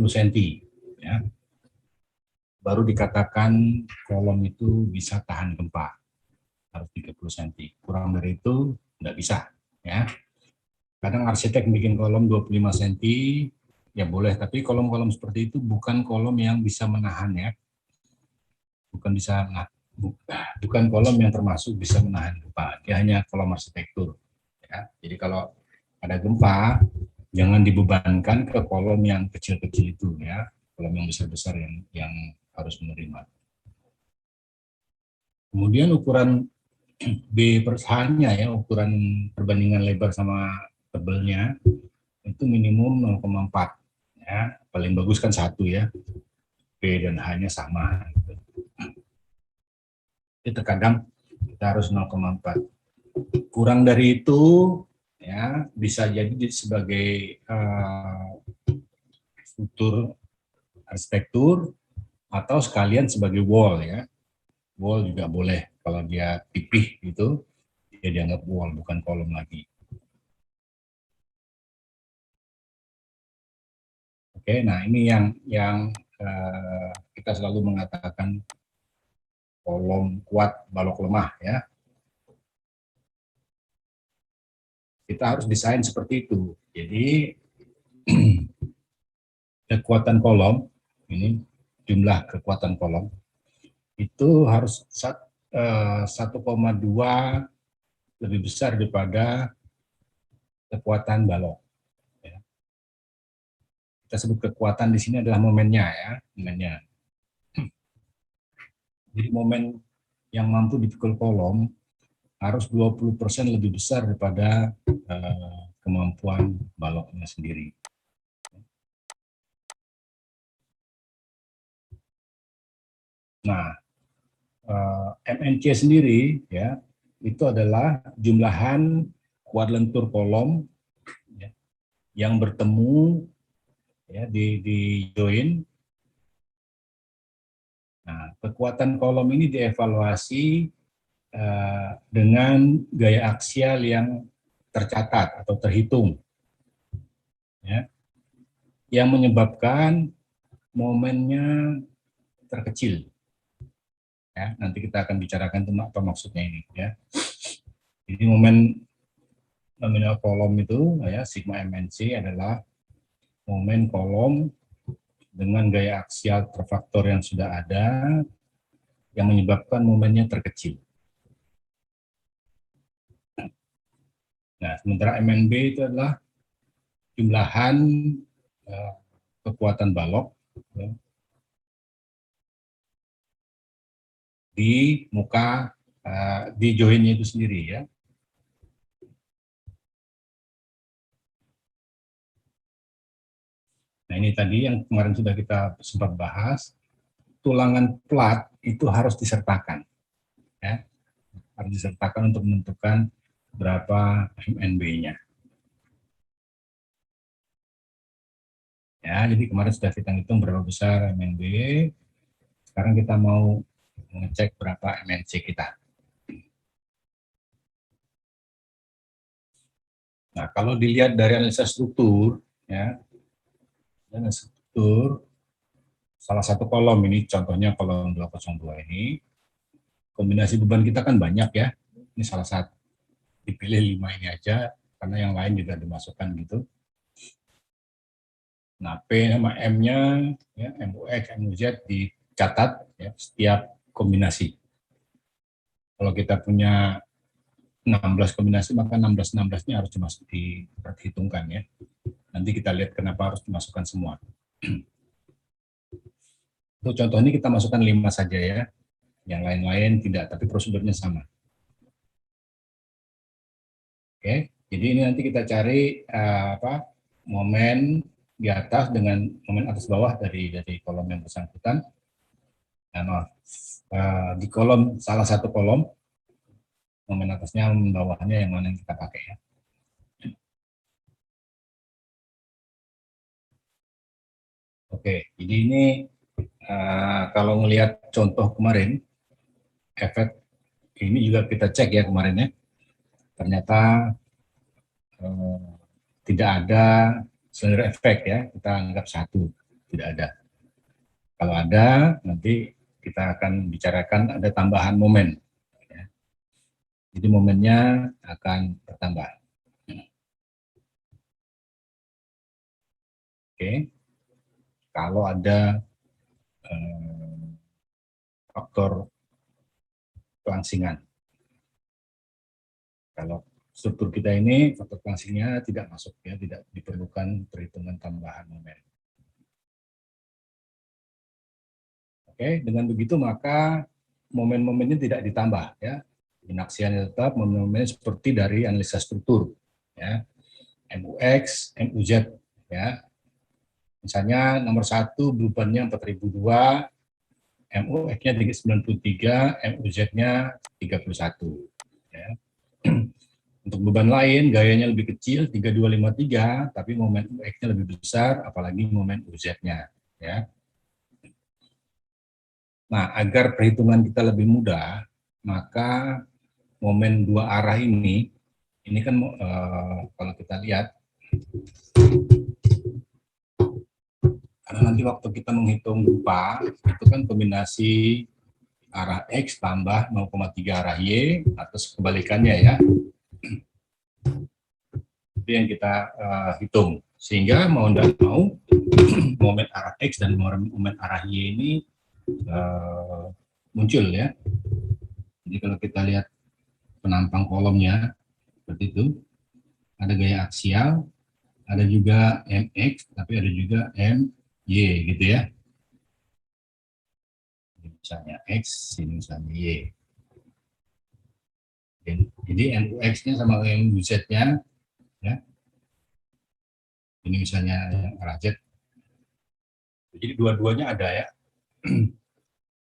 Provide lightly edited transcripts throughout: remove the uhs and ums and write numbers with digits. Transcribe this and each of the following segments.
cm, ya. Baru dikatakan kolom itu bisa tahan gempa, harus 30 cm. Kurang dari itu nggak bisa, ya. Kadang arsitek bikin kolom 25 cm, ya boleh, tapi kolom-kolom seperti itu bukan kolom yang bisa menahan, ya. Bukan kolom yang termasuk bisa menahan gempa. Dia hanya kolom arsitektur, ya. Jadi kalau ada gempa, jangan dibebankan ke kolom yang kecil-kecil itu, ya. Kolom yang besar-besar yang harus menerima. Kemudian ukuran B per H-nya, ya, ukuran perbandingan lebar sama tebelnya itu minimum 0,4, ya. Paling bagus kan 1, ya. B dan H-nya sama. Jadi terkadang kita harus 0,4. Kurang dari itu, ya, bisa jadi sebagai struktur arsitektur atau sekalian sebagai wall, ya. Wall juga boleh, kalau dia pipih gitu, dia dianggap wall, bukan kolom lagi. Oke, nah ini yang kita selalu mengatakan kolom kuat, balok lemah, ya. Kita harus desain seperti itu. Jadi kekuatan kolom, ini jumlah kekuatan kolom, itu harus 1,2 lebih besar daripada kekuatan balok. Ya. Kita sebut kekuatan di sini adalah momennya, ya, momennya. Jadi momen yang mampu dipikul kolom harus 20% lebih besar daripada kemampuan baloknya sendiri. Nah, MNC sendiri, ya, itu adalah jumlahan kuadrantur kolom, ya, yang bertemu, ya, di join. Nah, kekuatan kolom ini dievaluasi dengan gaya aksial yang tercatat atau terhitung, ya, yang menyebabkan momennya terkecil. Ya, nanti kita akan bicarakan tentang apa maksudnya ini, ya. Jadi momen nominal kolom itu, ya, sigma MNC adalah momen kolom dengan gaya aksial terfaktor yang sudah ada yang menyebabkan momennya terkecil. Nah, sementara MNB itu adalah jumlahan kekuatan balok, ya, di muka di joinnya itu sendiri, ya. Nah, ini tadi yang kemarin sudah kita sempat bahas, tulangan plat itu harus disertakan, ya. Harus disertakan untuk menentukan berapa MNB-nya. Ya, jadi kemarin sudah kita hitung berapa besar MNB. Sekarang kita mau mengecek berapa MNC kita. Nah, kalau dilihat dari analisa struktur, ya, analisa struktur, salah satu kolom ini, contohnya kolom 202 ini, kombinasi beban kita kan banyak, ya. Ini salah satu, dipilih 5 ini aja, karena yang lain juga dimasukkan gitu. Nah, P sama M-nya, ya, MUX, MUZ dicatat, ya, setiap kombinasi. Kalau kita punya 16 kombinasi, maka 16-16-nya harus diperhitungkan, ya. Nanti kita lihat kenapa harus dimasukkan semua. Untuk contoh ini kita masukkan 5 saja, ya. Yang lain-lain tidak, tapi prosedurnya sama. Oke, jadi ini nanti kita cari momen di atas dengan momen atas bawah dari kolom yang bersangkutan. Nah, di kolom, salah satu kolom, momen atasnya, momen bawahnya yang mana yang kita pakai, ya. Oke, jadi ini kalau melihat contoh kemarin, efek ini juga kita cek, ya, kemarin, ya. Ternyata tidak ada silinder efek, ya, kita anggap 1. tidak ada. Kalau ada, nanti kita akan bicarakan ada tambahan momen. Ya. Jadi momennya akan bertambah. Oke, kalau ada faktor kelangsingan. Kalau struktur kita ini faktor kelangsingnya tidak masuk, ya, tidak diperlukan perhitungan tambahan momen. Oke, dengan begitu maka momen-momennya tidak ditambah, ya. Inaksiannya tetap momen-momennya seperti dari analisa struktur, ya. MUX, MUZ, ya. Misalnya nomor 1 bebannya 4002, MUX-nya 93, MUZ-nya 31, ya. Untuk beban lain gayanya lebih kecil 3253, tapi momen UX-nya lebih besar, apalagi momen UZ-nya, ya. Nah, agar perhitungan kita lebih mudah, maka momen dua arah ini kan kalau kita lihat, karena nanti waktu kita menghitung gempa, itu kan kombinasi arah X tambah 0,3 arah Y, atau kebalikannya, ya. Itu yang kita hitung. Sehingga mau tidak mau, momen arah X dan momen arah Y ini muncul, ya. Jadi kalau kita lihat penampang kolomnya seperti itu, ada gaya aksial, ada juga MX, tapi ada juga MY, gitu ya. Ini misalnya X, ini misalnya Y. Jadi MUX-nya sama MUZ-nya, ya. Ini misalnya arah Z. Jadi dua-duanya ada, ya.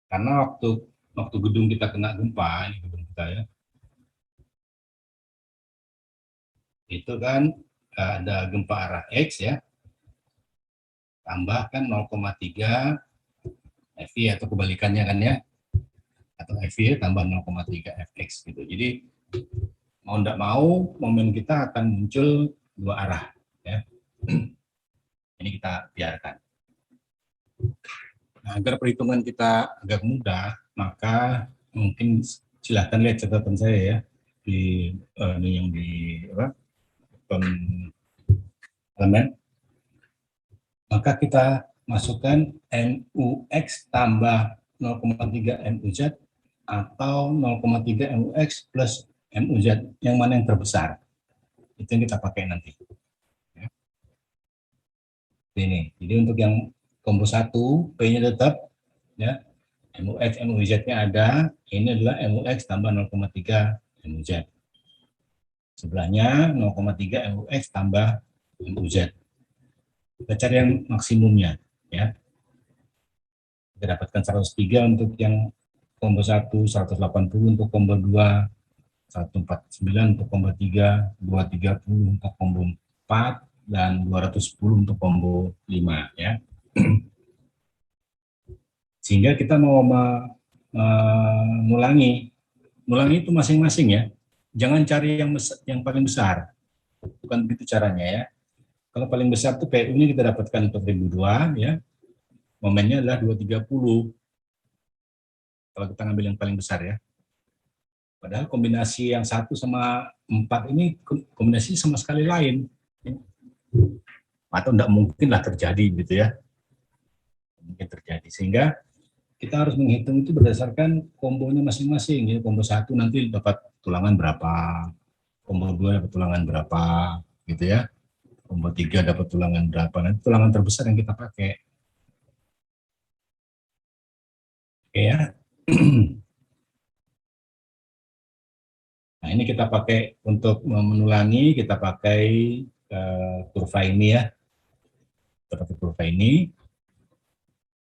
Karena waktu gedung kita kena gempa, ini gedung kita, ya, itu kan ada gempa arah X, ya, tambahkan 0,3 FI atau kebalikannya kan, ya, atau FI tambah 0,3 FX gitu. Jadi mau tidak mau momen kita akan muncul dua arah, ya. Ini kita biarkan. Nah, agar perhitungan kita agak mudah, maka mungkin silahkan lihat catatan saya, ya, di ini yang di elemen. Maka kita masukkan MUX tambah 0,3 MUZ atau 0,3 MUX plus MUZ, yang mana yang terbesar. Itu yang kita pakai nanti. Ya. Ini. Jadi untuk yang combo 1, P-nya tetap, ya. MUX, MUZ-nya ada. Ini adalah MUX tambah 0,3 MUZ. Sebelahnya 0,3 MUX tambah MUZ. Kita cari yang maksimumnya, ya. Kita dapatkan 103 untuk yang combo 1, 180 untuk combo 2, 149 untuk combo 3, 230 untuk combo 4, dan 210 untuk combo 5, ya. Sehingga kita mau mengulangi itu masing-masing, ya. Jangan cari yang paling besar. Bukan begitu caranya, ya. Kalau paling besar itu PU-nya kita dapatkan 4002, ya. Momennya adalah 230. Kalau kita ngambil yang paling besar, ya. Padahal kombinasi yang 1 sama 4 ini kombinasi sama sekali lain. Atau tidak mungkin lah terjadi, gitu ya. Mungkin terjadi. Sehingga kita harus menghitung itu berdasarkan kombonya masing-masing. Jadi combo 1 nanti dapat tulangan berapa, combo 2 dapat tulangan berapa, gitu ya. Combo 3 dapat tulangan berapa. Nanti tulangan terbesar yang kita pakai. Oke, ya. Nah, ini kita pakai untuk menulangi, kita pakai kurva ini, ya. Kita pakai kurva ini.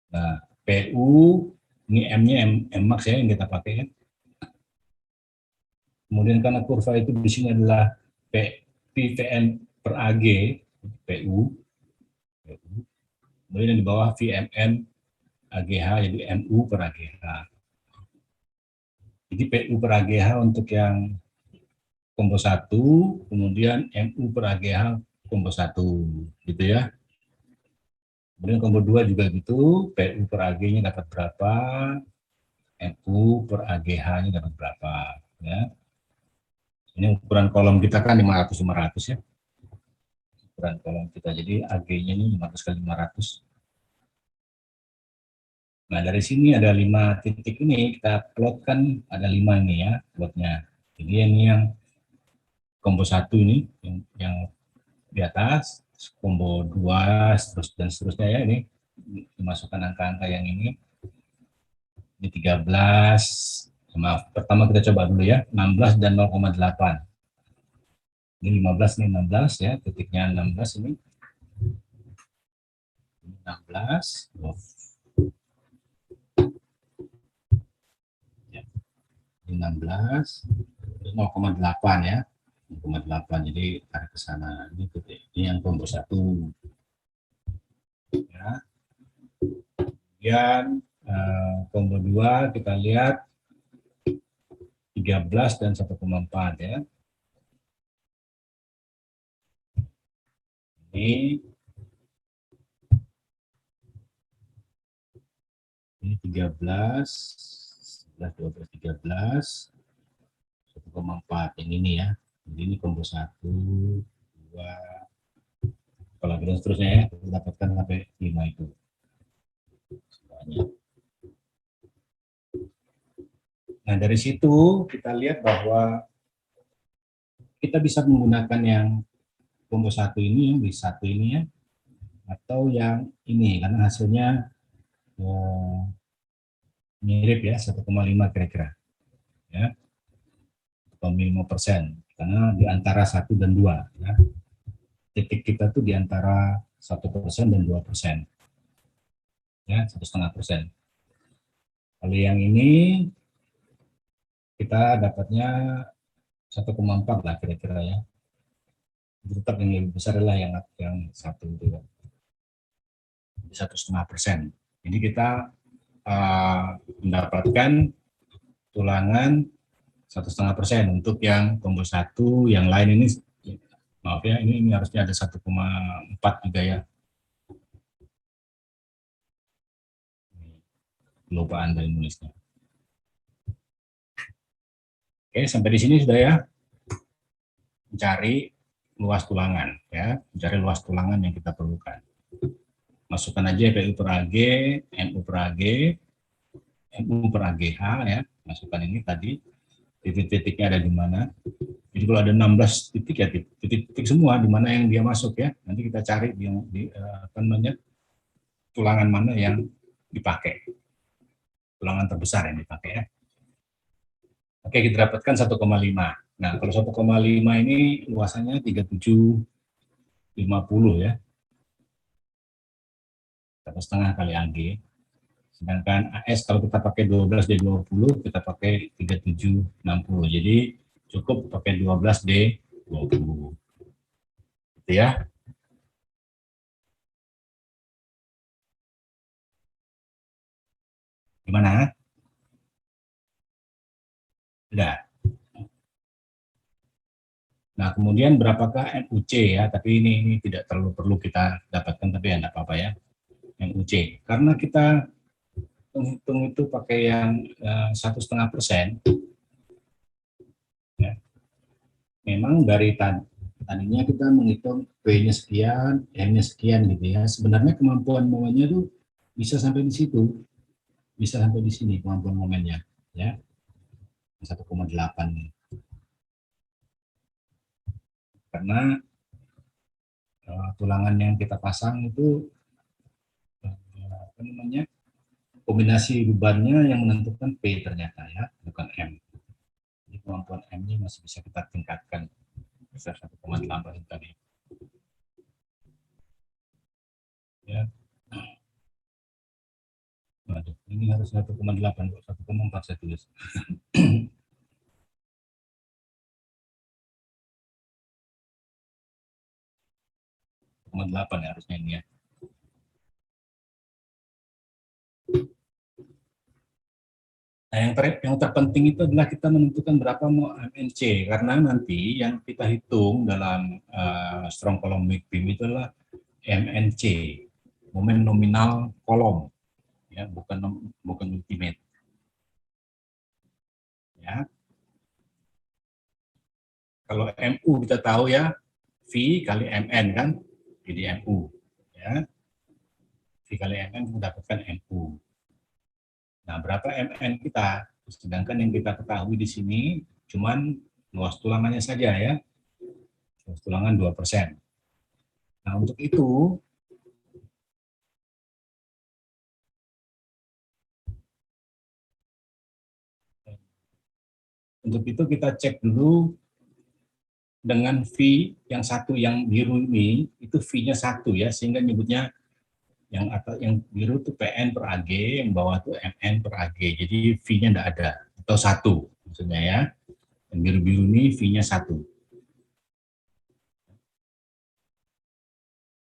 Nah, PU, ini M-nya M max, ya, yang kita pakai, kan. Kemudian karena kurva itu di sini adalah PVN per AG, PU. Kemudian di bawah VMN AGH, jadi MU per AGH. Jadi PU per AGH untuk yang combo 1, kemudian MU per AGH combo 1, gitu ya. Kemudian combo 2 juga gitu, PU per AG-nya dapat berapa, MU per AGH-nya dapat berapa. Ya. Ini ukuran kolom kita kan 500-500 ya. Ukuran kolom kita, jadi AG-nya ini 500 kali 500. Nah, dari sini ada 5 titik ini, kita plot kan ada 5 ini ya, plotnya. Jadi ini yang combo 1 ini, yang di atas, combo 2, dan seterusnya ya, ini dimasukkan angka-angka yang ini 13, maaf, pertama kita coba dulu ya, 16 dan 0,8. Ini 15, ini 16 ya, titiknya 16 ini. 16, ya, 16, 0,8 ya, 0,8, jadi tarik ke sana. Ini titik, ini yang combo 1. Ya. Kemudian combo 2 kita lihat 13 dan 1,4 ya. Ini 13, 11, 12, 13, 1,4 yang ini ya. Jadi ini combo 1, 2, kalau dan seterusnya ya, kita dapatkan sampai 5 itu. Semuanya. Nah, dari situ kita lihat bahwa kita bisa menggunakan yang combo 1 ini, yang di 1 ini ya, atau yang ini, karena hasilnya mirip ya, 1,5 kira-kira. Ya, 1,5%, karena di antara 1 dan 2. Ya. Titik kita tuh di antara 1% dan 2%. Ya, 1,5%. Kalau yang ini kita dapatnya 1,4 lah kira-kira ya. Tetap yang lebih besar adalah yang 1 itu ya. 1,5%. Jadi kita mendapatkan tulangan 1,5% untuk yang combo 1, yang lain ini maaf ya, ini harusnya ada 1,4 juga ya. Kelupaan dari nulisnya. Oke, sampai di sini sudah ya. Mencari luas tulangan ya, mencari luas tulangan yang kita perlukan. Masukkan aja PU per AG, MU per AG, MU per AGH ya. Masukkan ini tadi, titik-titiknya ada di mana. Jadi kalau ada 16 titik ya titik-titik semua di mana yang dia masuk ya. Nanti kita cari yang apa namanya, tulangan mana yang dipakai. Tulangan terbesar yang dipakai ya. Oke, kita dapatkan 1,5. Nah, kalau 1,5 ini luasannya 3750 ya. 1,5 kali AG. Sedangkan AS kalau kita pakai 12D20, kita pakai 3760. Jadi cukup pakai 12D20. Gitu ya. Gimana? Sudah. Nah, kemudian berapakah MUC ya? Tapi ini tidak terlalu perlu kita dapatkan, tapi ya enggak apa-apa ya. MUC. Karena kita menghitung itu pakai yang 1,5%. Ya. Memang dari tadinya kita menghitung P-nya sekian, M-nya sekian gitu ya. Sebenarnya kemampuan momennya itu bisa sampai di situ. Bisa sampai di sini kemampuan momennya ya. 1,8. Karena tulangan yang kita pasang itu apa namanya, kombinasi bebannya yang menentukan P ternyata ya, bukan M. Jadi kemampuan M-nya masih bisa kita tingkatkan besar 1,8 tadi. Ya. Waduh, ini harus 1,8 kok, 1,4 saya tulis. 1,8 ya harusnya ini ya. Nah, yang terpenting itu adalah kita menentukan berapa mau MNC, karena nanti yang kita hitung dalam strong column weak beam itu adalah MNC, momen nominal kolom, ya, bukan ultimate. Ya. Kalau MU kita tahu ya, V kali MN kan, jadi MU. Ya. V kali MN mendapatkan MU. Nah, berapa MN kita? Sedangkan yang kita ketahui di sini cuman luas tulangannya saja ya. Luas tulangan 2%. Nah, untuk itu kita cek dulu dengan V yang satu, yang biru ini itu V-nya 1 ya, sehingga nyebutnya yang atas, yang biru itu PN per AG, yang bawah itu MN per AG. Jadi V-nya tidak ada atau 1 maksudnya ya. Yang biru-biru ini V-nya 1.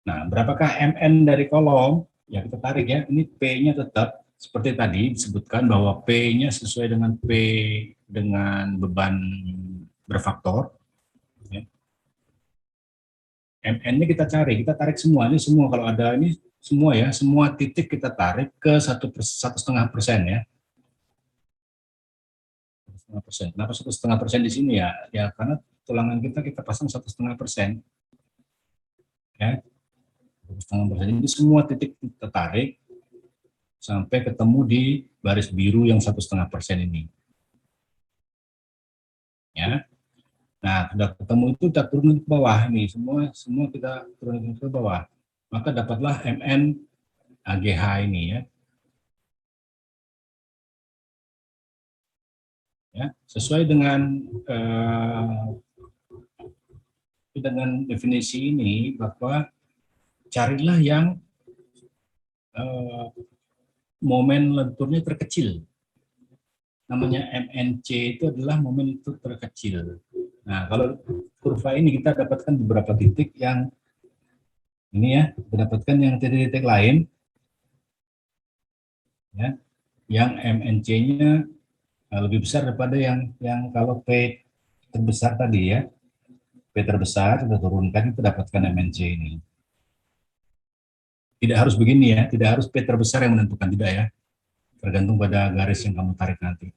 Nah, berapakah MN dari kolom? Ya kita tarik ya. Ini P-nya tetap seperti tadi disebutkan bahwa P-nya sesuai dengan P dengan beban berfaktor. Ya. MN-nya kita cari, kita tarik semua. Ini semua kalau ada ini semua ya, semua titik kita tarik ke 1,5% ya. 1,5%. Kenapa 1,5% di sini ya? Ya karena tulangan kita pasang 1,5%. Ya, 1,5%. Jadi semua titik kita tarik sampai ketemu di baris biru yang 1,5% ini. Ya. Nah, sudah ketemu itu kita turun ke bawah ini, semua kita turun ke bawah. Maka dapatlah MN AGH ini ya. Ya, sesuai dengan definisi ini bahwa carilah yang momen lenturnya terkecil. Namanya MNC itu adalah momen lentur terkecil. Nah, kalau kurva ini kita dapatkan beberapa titik yang ini ya, kita dapatkan yang titik-titik lain ya, yang MNC-nya lebih besar daripada yang kalau P terbesar tadi ya. P terbesar kita turunkan itu dapatkan MNC ini. Tidak harus begini ya, tidak harus P terbesar yang menentukan, tidak ya. Tergantung pada garis yang kamu tarik nanti.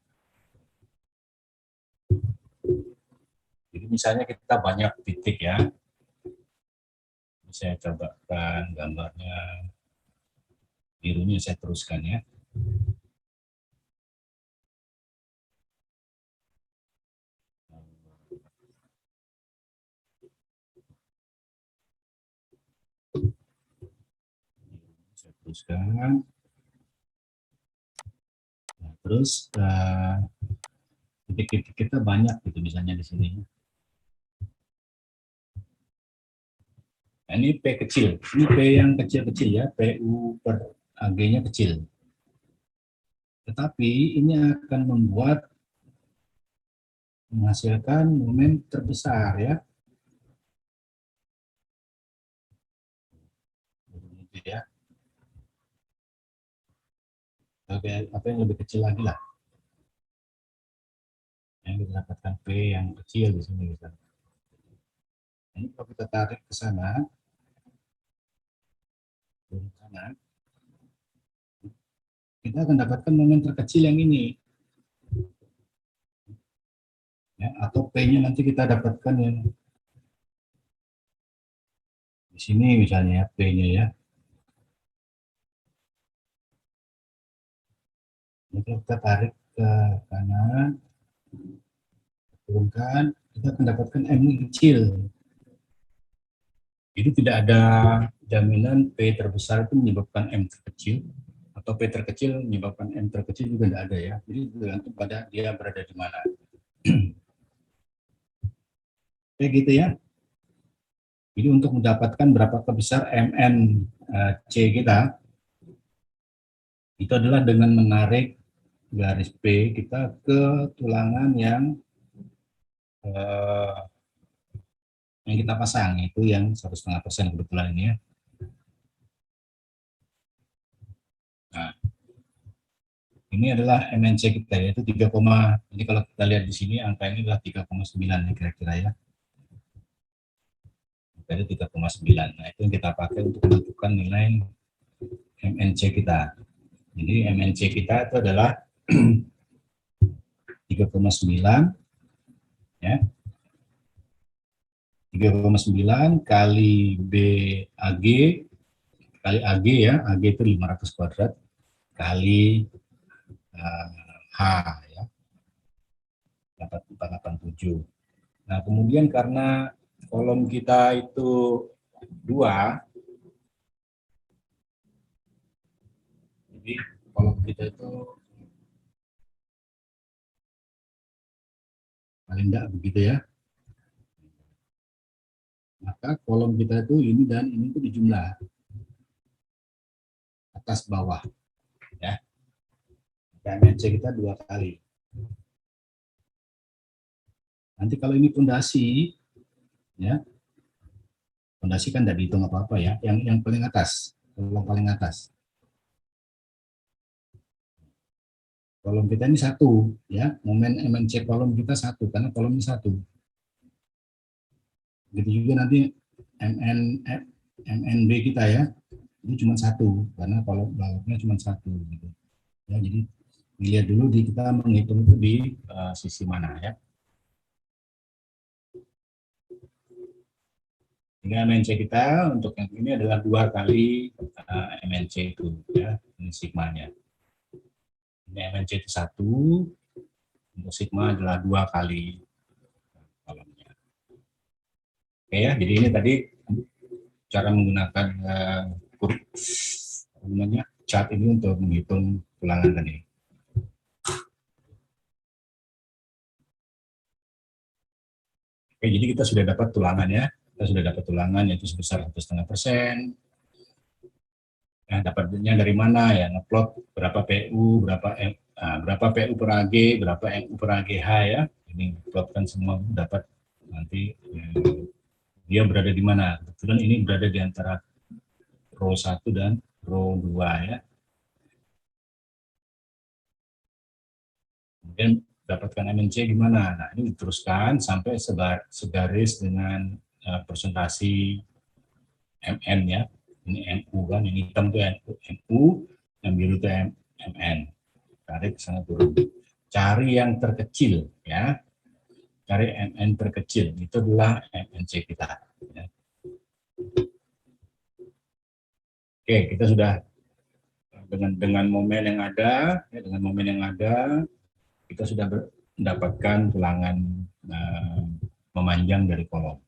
Jadi misalnya kita banyak titik ya. Saya cobakan gambarnya birunya, saya teruskan ya. Saya teruskan. Nah, terus titik-titik kita banyak gitu misalnya di sini. Nah, ini P kecil, ini P yang kecil-kecil ya, PU per AG-nya kecil. Tetapi ini akan menghasilkan momen terbesar ya. Ya. Apa yang lebih kecil lagi lah. Yang kita dapatkan P yang kecil di sini misalnya. Ini kalau kita tarik ke sana, kita akan dapatkan momen terkecil yang ini. Ya, atau P-nya nanti kita dapatkan yang di sini misalnya ya, P-nya ya. Ini kita tarik ke kanan, turunkan, kita akan dapatkan M kecil. Jadi tidak ada jaminan P terbesar itu menyebabkan M terkecil, atau P terkecil menyebabkan M terkecil juga tidak ada ya. Jadi tergantung pada dia berada di mana. Kayak gitu ya. Jadi untuk mendapatkan berapa besar MN C kita, itu adalah dengan menarik garis P kita ke tulangan yang kita pasang, itu yang 1,5% kebetulan ini ya. Nah, ini adalah MNC kita yaitu 3, jadi kalau kita lihat di sini angka ini adalah 3,9 kira-kira ya. Jadi 3,9. Nah, itu yang kita pakai untuk menentukan nilai MNC kita. Jadi MNC kita itu adalah 3,9 ya. 3,9 kali BAG kali AG ya, AG itu 500 kuadrat kali H ya, dapat 487. Nah, kemudian karena kolom kita itu 2, jadi kolom kita itu paling enggak begitu ya. Maka kolom kita itu ini dan ini itu dijumlah atas bawah ya. MNC kita 2 kali. Nanti kalau ini pondasi ya, pondasi kan tidak dihitung apa-apa ya, yang paling atas, kolom paling atas. Kolom kita ini 1 ya, momen MNC kolom kita 1 karena kolom ini 1. Begitu juga nanti MNB kita ya, ini cuma 1 karena kolom baloknya cuma 1 gitu. Ya, jadi dilihat dulu kita menghitung itu di sisi mana ya. Sehingga MNC kita untuk yang ini adalah 2 kali MNC itu ya, ini sigmanya. Ini MNC itu 1, untuk sigma adalah 2 kali kolomnya. Oke ya, jadi ini tadi cara menggunakan chart ini untuk menghitung tulangan tadi. Oke, jadi kita sudah dapat tulangan ya. Kita sudah dapat tulangan yaitu sebesar 1,5%. Nah, dapatnya dari mana ya? Ngeplot berapa PU, berapa PU per AG, berapa MU per AGH ya. Ini plotkan semua dapat nanti dia berada di mana. Kebetulan ini berada di antara row 1 dan row 2 ya. Kemudian dapatkan MNC di mana? Nah, ini diteruskan sampai segaris dengan presentasi MN ya. Ini MU kan, ini hitam itu MU, yang biru itu MN. Tarik ke sana turun. Cari yang terkecil ya. Cari MN terkecil, itu adalah MNC kita. Ya. Oke, kita sudah dengan momen yang ada, ya, kita sudah mendapatkan tulangan memanjang dari kolom.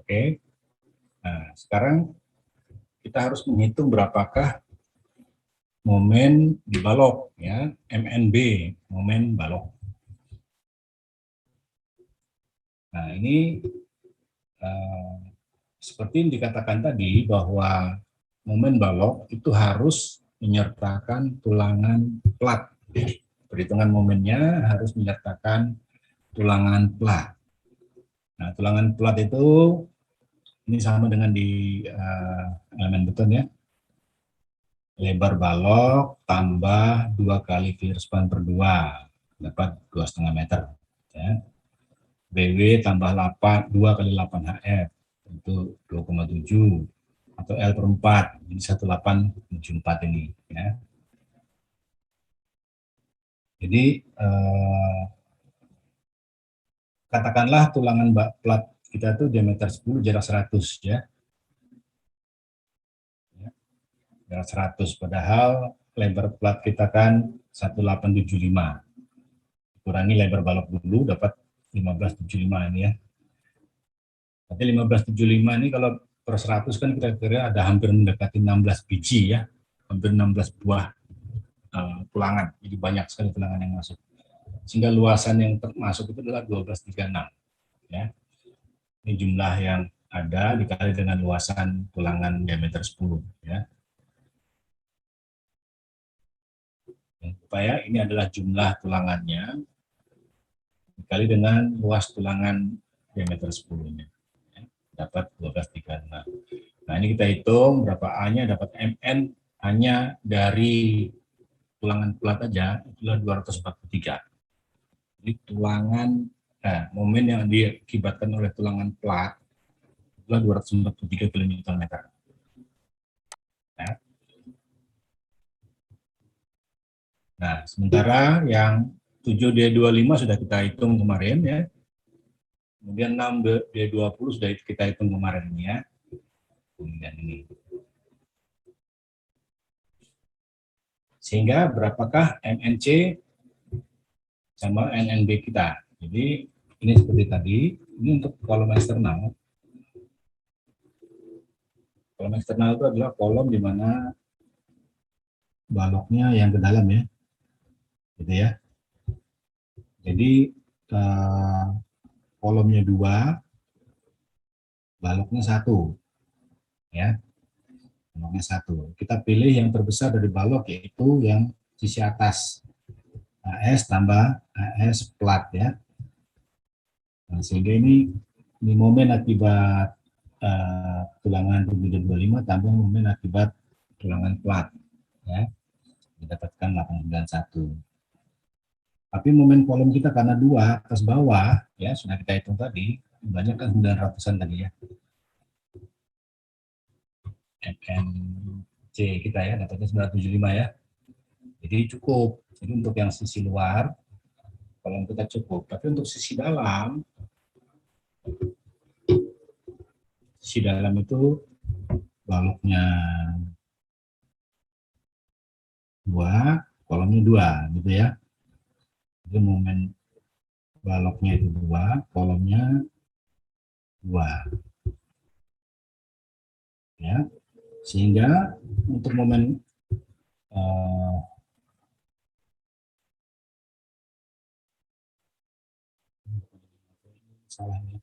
Oke, nah sekarang kita harus menghitung berapakah momen di balok ya, MNB, momen balok. Nah ini seperti yang dikatakan tadi bahwa momen balok itu harus menyertakan tulangan plat. Perhitungan momennya harus menyertakan tulangan plat. Nah, tulangan plat itu ini sama dengan di elemen beton ya. Lebar balok tambah 2 kali clear span per 2, dapat 2,5 meter. Ya. BW tambah 2 kali 8 HF, itu 2,7. Atau L per 4, jadi 1874 ini. Ya. Jadi, katakanlah tulangan plat kita itu diameter 10, jarak 100 ya. Jarak 100, padahal lebar plat kita kan 1875. Kurangi lebar balok dulu, dapat 1575 ini ya. Tapi 1575 ini kalau per 100 kan kira-kira ada hampir mendekati 16 biji ya. Hampir 16 buah tulangan. Jadi banyak sekali tulangan yang masuk. Sehingga luasan yang termasuk itu adalah 1236 ya. Ini jumlah yang ada dikali dengan luasan tulangan diameter 10 ya. Supaya ini adalah jumlah tulangannya dikali dengan luas tulangan diameter 10-nya. Ya, dapat 1236. Nah, ini kita hitung berapa A-nya, dapat MN hanya dari tulangan plat aja itulah 243. Jadi tulangan momen yang diakibatkan oleh tulangan plat adalah 243 kN. Ya. Nah, sementara yang 7D25 sudah kita hitung kemarin ya. Kemudian 6D20 sudah kita hitung kemarin ini ya. Kemudian ini. Sehingga berapakah MNC sama NNB kita. Jadi ini seperti tadi, ini untuk kolom eksternal. Kolom eksternal itu adalah kolom di mana baloknya yang ke dalam ya. Gitu ya. Jadi kolomnya 2, baloknya 1. Ya. Baloknya 1. Kita pilih yang terbesar dari balok yaitu yang sisi atas. AS tambah AS plat ya. Nah, sehingga ini momen akibat tulangan 725 tambah momen akibat tulangan plat ya, didapatkan 891. Tapi momen kolom kita karena 2 atas bawah ya sudah kita hitung tadi, banyak kan 900-an tadi ya. MNC kita ya dapatnya 975 ya. Jadi cukup. Jadi untuk yang sisi luar kolom kita cukup, tapi untuk sisi dalam itu baloknya 2, kolomnya 2 gitu ya. Jadi momen baloknya itu 2, kolomnya 2. Ya. Sehingga untuk momen salahnya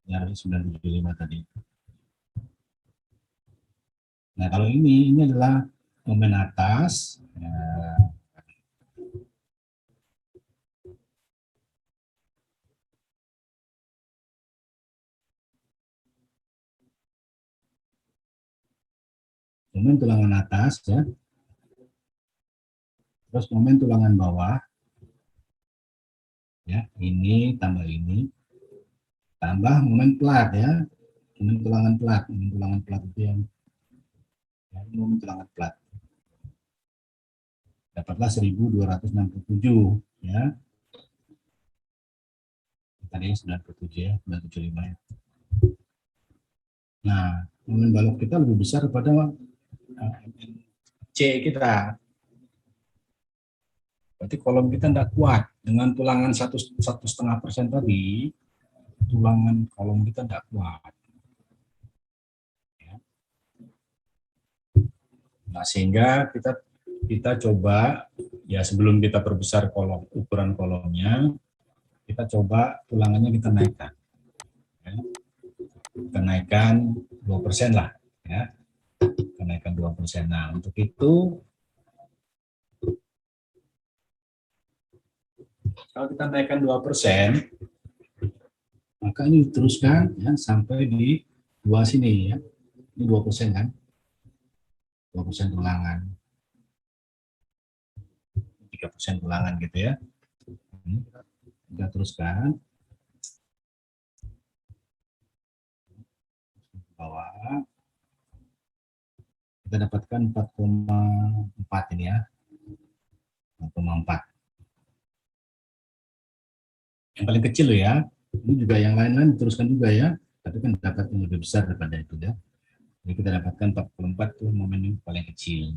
ya 975 tadi. Nah, kalau ini adalah momen atas ya, momen tulangan atas ya, terus momen tulangan bawah ya, ini tambah ini tambah momen plat ya, momen tulangan plat itu yang ya, momen tulangan plat dapatlah 1267 ya, tadi 97 ya, 975 ya. Nah, momen balok kita lebih besar pada C kita. Berarti kolom kita tidak kuat dengan tulangan 1,5% tadi, tulangan kolom kita tidak kuat. Nah, sehingga kita coba ya sebelum kita perbesar ukuran kolomnya, kita coba tulangannya kita naikkan. Ya. Kita naikkan 2% lah ya. Kita naikkan 2%. Nah, untuk itu kalau kita naikkan 2%, maka ini diteruskan ya sampai di 2 sini ya. Ini 2% kan? 2% tulangan. 3% tulangan gitu ya. Ini kita teruskan. Bawah. Kita dapatkan 4,4 ini ya. 4,4. Yang paling kecil loh ya. Ini juga yang lain-lain diteruskan juga ya. Tapi kan dapat yang lebih besar daripada itu ya. Jadi kita dapatkan 44 tuh momen yang paling kecil.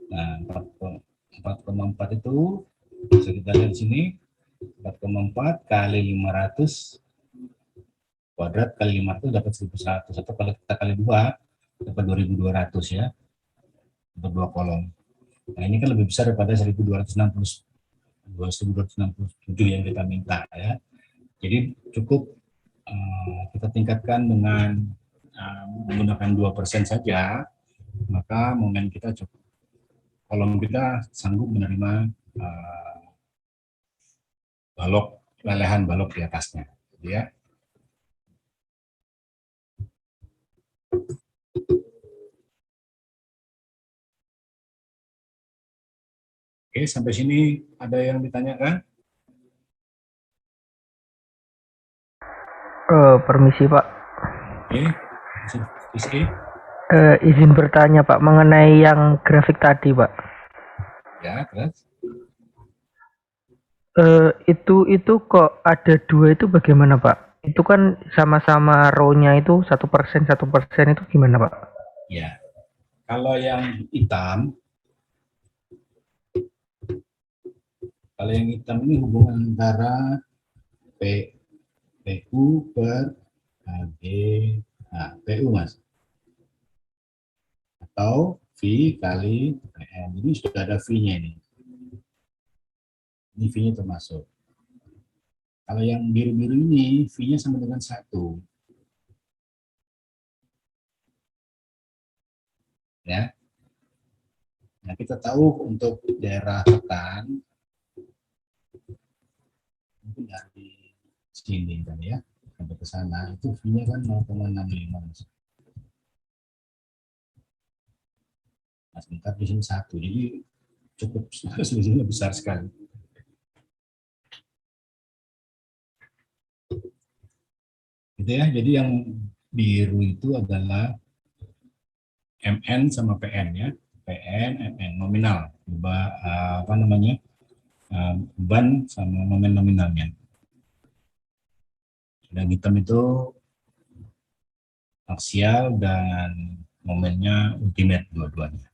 Nah, 4,4 itu bisa kita lihat di sini 4,4 kali 500 kuadrat kali 500 dapat 1.100 atau kalau kita kali 2 dapat 2.200 ya untuk 2 kolom. Nah, ini kan lebih besar daripada 1.267 yang kita minta ya. Jadi cukup kita tingkatkan dengan menggunakan 2% saja, maka momen kita cukup, kolom kita sanggup menerima lelehan balok di atasnya, ya. Oke, sampai sini ada yang ditanyakan? Permisi Pak. Oke, Rizky. Izin bertanya Pak mengenai yang grafik tadi Pak. Ya, terus. Itu kok ada dua itu bagaimana Pak? Itu kan sama-sama row-nya itu 1% 1% itu gimana Pak? Ya, kalau yang hitam, ini hubungan antara P, PU per HG, nah, PU Mas, atau V kali PM. Ini sudah ada V-nya ini. Ini V-nya termasuk. Kalau yang biru-biru ini, V-nya sama dengan 1. Ya. Nah, kita tahu untuk daerah tekan, mungkin dari sini kan ya, sampai ke sana, itu V-nya kan 0,65. Nah, sebentar di sini 1, jadi cukup selisihnya besar sekali. Gitu ya, jadi yang biru itu adalah MN sama PN ya, PN, MN nominal, apa namanya, beban sama momen nominalnya. Yang hitam itu aksial dan momennya ultimate dua-duanya.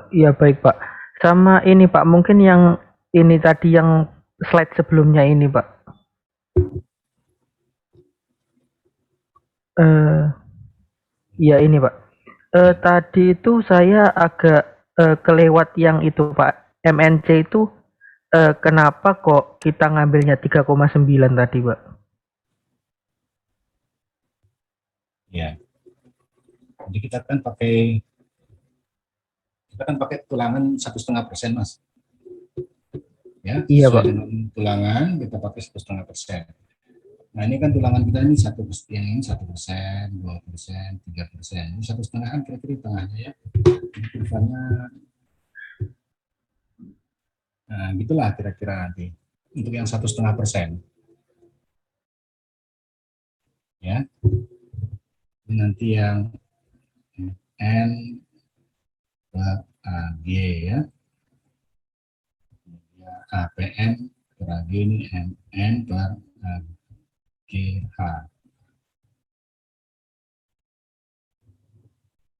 Iya baik Pak. Sama ini Pak, mungkin yang ini tadi yang slide sebelumnya ini Pak. Eh, iya ini Pak. Ya, Tadi itu saya agak kelewat yang itu Pak. MNC itu kenapa kok kita ngambilnya 3,9 tadi Pak? ya. Jadi kita kan pakai tulangan 1,5% Mas. Ya, Iya sesuai Pak. dengan tulangan kita pakai 1,5%. Nah ini kan tulangan kita ini 1%, yang ini 1%, 2%, 3%. Ini 1,5 kan kira-kira di tengahnya ya. Ini kurvanya, nah gitulah kira-kira nanti. Untuk yang 1,5%, ya. Ini nanti yang N per AG ya. APN per AG ini MN per AGH.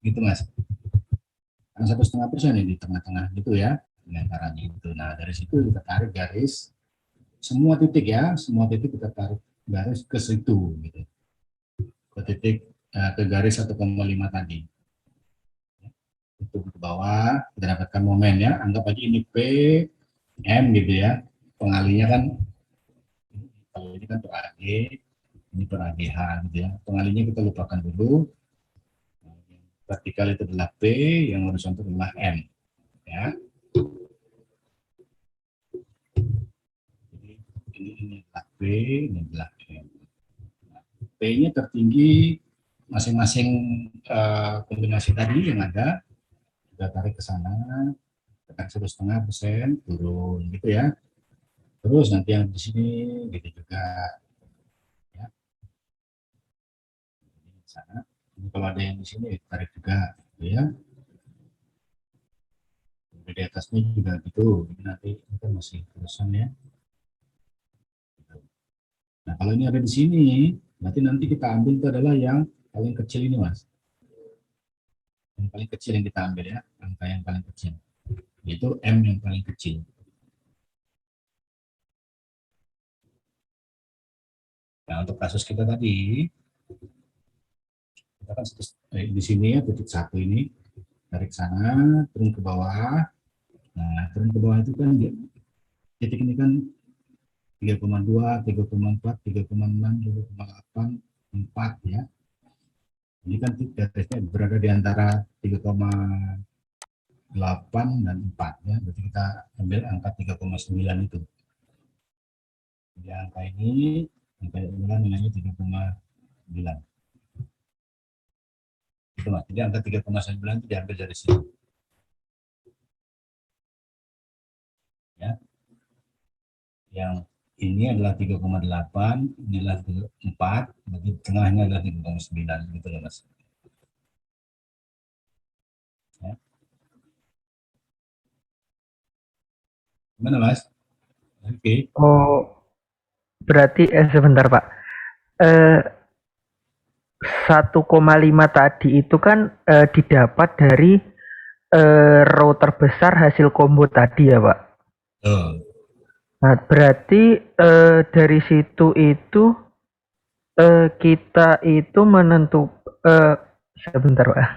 Gitu Mas. Kan 1,5% ini di tengah-tengah gitu ya. Di antaranya itu. Nah dari situ kita tarik garis semua titik ya, semua titik kita tarik garis ke situ gitu. Ke titik ke garis 1,5 tadi. Itu ke bawah kita dapatkan momen ya. Anggap aja ini P M gitu ya. Pengalinya kan kalau ini kan per AG, ini per AGH gitu ya. Pengalinya kita lupakan dulu. Vertikal itu adalah P, yang horizontal adalah M ya. Jadi ini adalah P, ini adalah M. P-nya tertinggi masing-masing kombinasi tadi yang ada, kita tarik ke sana, tekan 1,5% turun gitu ya. Terus nanti yang di sini gitu juga ya. Di sana. Kalau ada yang di sini tarik juga gitu ya. Di atasnya juga gitu. Ini nanti kita masih terusan ya. Nah kalau ini ada di sini, berarti nanti kita ambil itu adalah yang paling kecil ini Mas. Yang paling kecil yang kita ambil ya, angka yang paling kecil. Yaitu M yang paling kecil. Nah untuk kasus kita tadi, kita kan di sini ya titik 1 ini, tarik sana, turun ke bawah. Nah turun ke bawah itu kan titik ini kan 3,2, 3,4, 3,6, 3,8, 4 ya. Ini kan garisnya berada di antara 3,8 dan 4 ya. Berarti kita ambil angka 3,9 itu. Jadi angka ini nilainya 3,9. Itu Mas. Jadi angka 3,9 itu diambil dari sini. Ya. Yang ini adalah 3,8, inilah 4, berarti tengahnya adalah 3,9 gitu ya Mas. Ya. Gimana Mas? Oke. Oh, berarti sebentar Pak. Eh, 1,5 tadi itu kan didapat dari row terbesar hasil combo tadi ya Pak. Oh. Nah, berarti dari situ itu kita itu sebentar Pak.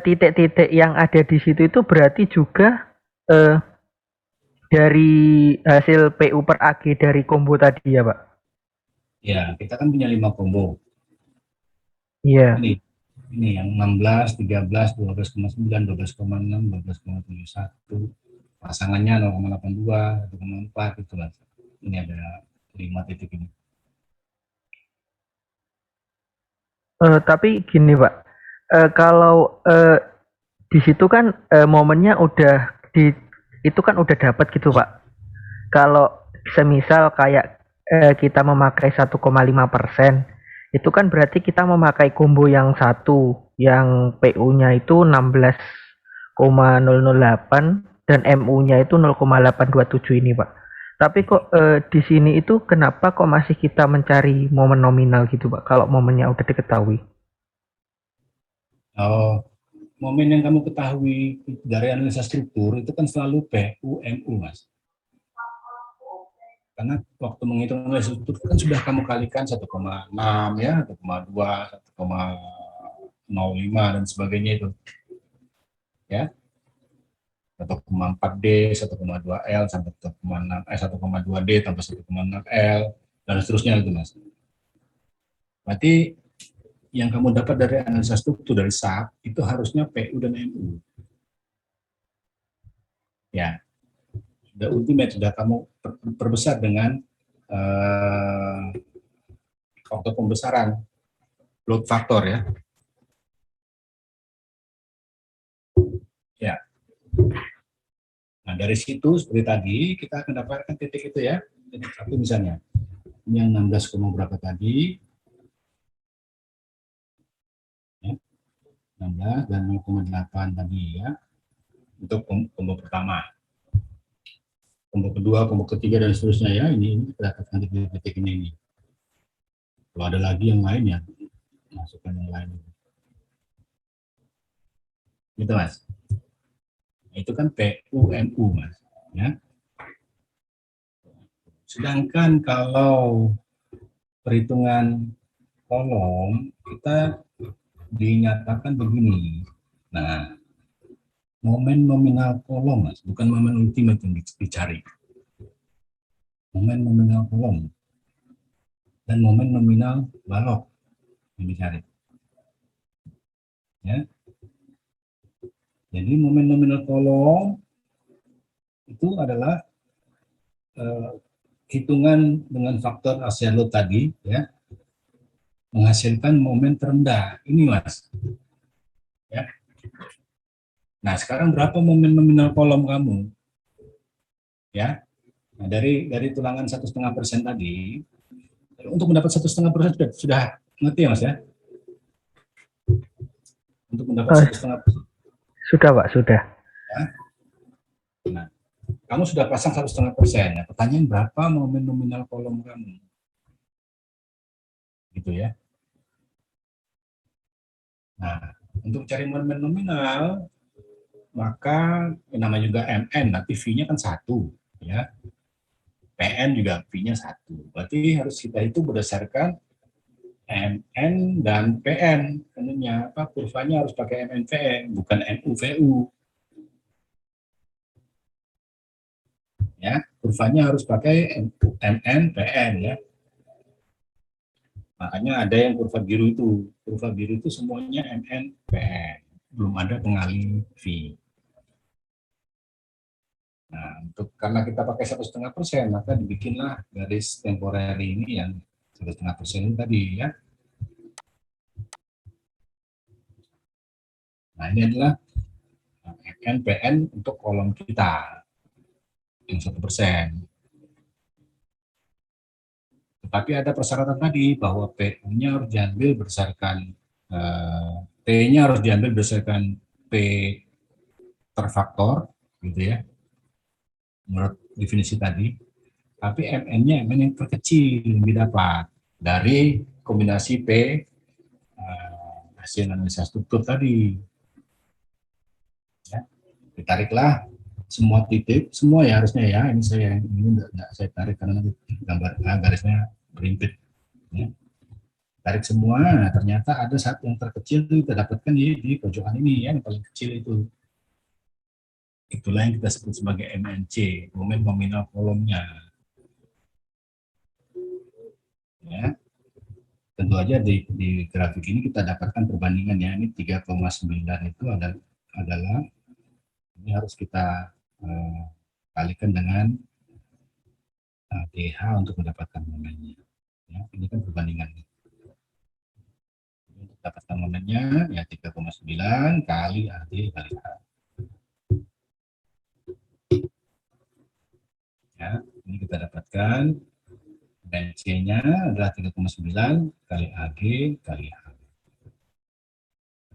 Titik-titik yang ada di situ itu berarti juga eh, dari hasil PU per AG dari combo tadi ya Pak. Ya, kita kan punya 5 combo. Iya. Ini yang 16, 13, 12,9, 12,6, 12,71. Pasangannya 0,82, 1,4 gitu Mas. Ini ada 5 titik ini. Tapi gini Pak, kalau di situ kan momennya udah itu kan udah dapat gitu Pak. Kalau semisal kayak kita memakai 1,5%, itu kan berarti kita memakai combo yang satu, yang PU-nya itu 16,008 dan MU-nya itu 0,827 ini Pak. Tapi kok di sini itu kenapa kok masih kita mencari momen nominal gitu Pak, kalau momennya udah diketahui? Oh, momen yang kamu ketahui dari analisa struktur itu kan selalu PUMU Mas. Karena waktu menghitung analisa struktur kan sudah kamu kalikan 1,6 ya, 1,2, 1,05 dan sebagainya itu. Ya, 1,4D, 1,2L sampai 1,2D tambah 1,6L dan seterusnya itu Mas. Berarti yang kamu dapat dari analisa struktur dari SAP itu harusnya PU dan MU. Ya, sudah ultimate, sudah kamu perbesar dengan faktor pembesaran load factor ya. Ya. Nah, dari situ seperti tadi kita akan dapatkan titik itu ya. Titik satu misalnya. Ini yang 16, berapa tadi? Ya, 16 dan 0,8 tadi ya. Untuk combo pertama. Combo kedua, combo ketiga dan seterusnya ya. Ini kita dapatkan titik-titik ini. Kalau ada lagi yang lain ya, masukkan yang lain. Gitu Mas. Itu kan PUMU Mas. Ya. Sedangkan kalau perhitungan kolom kita dinyatakan begini. Nah, momen nominal kolom Mas, bukan momen ultimate yang dicari. Momen nominal kolom dan momen nominal balok yang dicari. Ya. Jadi momen nominal kolom itu adalah hitungan dengan faktor ASEAN load tadi ya, menghasilkan momen terendah. Ini Mas. Ya. Nah, sekarang berapa momen nominal kolom kamu? Ya. Nah, dari tulangan 1,5% tadi, untuk mendapat 1,5% sudah ngerti ya Mas ya? Untuk mendapat Uh, 1,5%. sudah Pak, sudah. Ya. Nah, kamu sudah pasang 1,5%. Ya. Pertanyaan berapa momen nominal kolom kamu? Gitu ya. Nah, untuk cari momen nominal, maka namanya juga MN, nanti V-nya kan 1. Ya. PN juga V-nya 1. Berarti harus kita itu berdasarkan MN dan PN. Tentunya apa, kurvanya harus pakai MN PN, bukan MU VU. Ya, kurvanya harus pakai MN PN ya. Makanya ada yang kurva biru itu. Kurva biru itu semuanya MN PN. Belum ada pengalih V. Nah, karena kita pakai 1,5%, maka dibikinlah garis temporary ini yang 1,5% tadi ya. Nah, ini adalah MN PN untuk kolom kita yang 1%. Tapi ada persyaratan tadi bahwa PU-nya harus diambil berdasarkan P-nya harus diambil berdasarkan P per faktor, gitu ya, menurut definisi tadi. Tapi MN-nya MN yang terkecil yang didapat dari kombinasi P hasil analisa struktur tadi. Ya, ditariklah semua titik, semua ya harusnya ya. Ini saya enggak saya tarik karena nanti gambar garisnya berimpit. Ya. Tarik semua, nah, ternyata ada satu yang terkecil itu kita dapatkan di pojokan ini ya, yang paling kecil itu. Itulah yang kita sebut sebagai MNC, momen nominal kolomnya. Ya. Tentu aja di grafik ini kita dapatkan perbandingan ya, ini 3,9 itu adalah ini harus kita kalikan dengan DH untuk mendapatkan momennya. Ya, ini kan perbandingannya. Untuk dapatkan momennya ya 3,9 kali AD kali H. Ya, ini kita dapatkan C-nya adalah 3,9 kali AG kali H.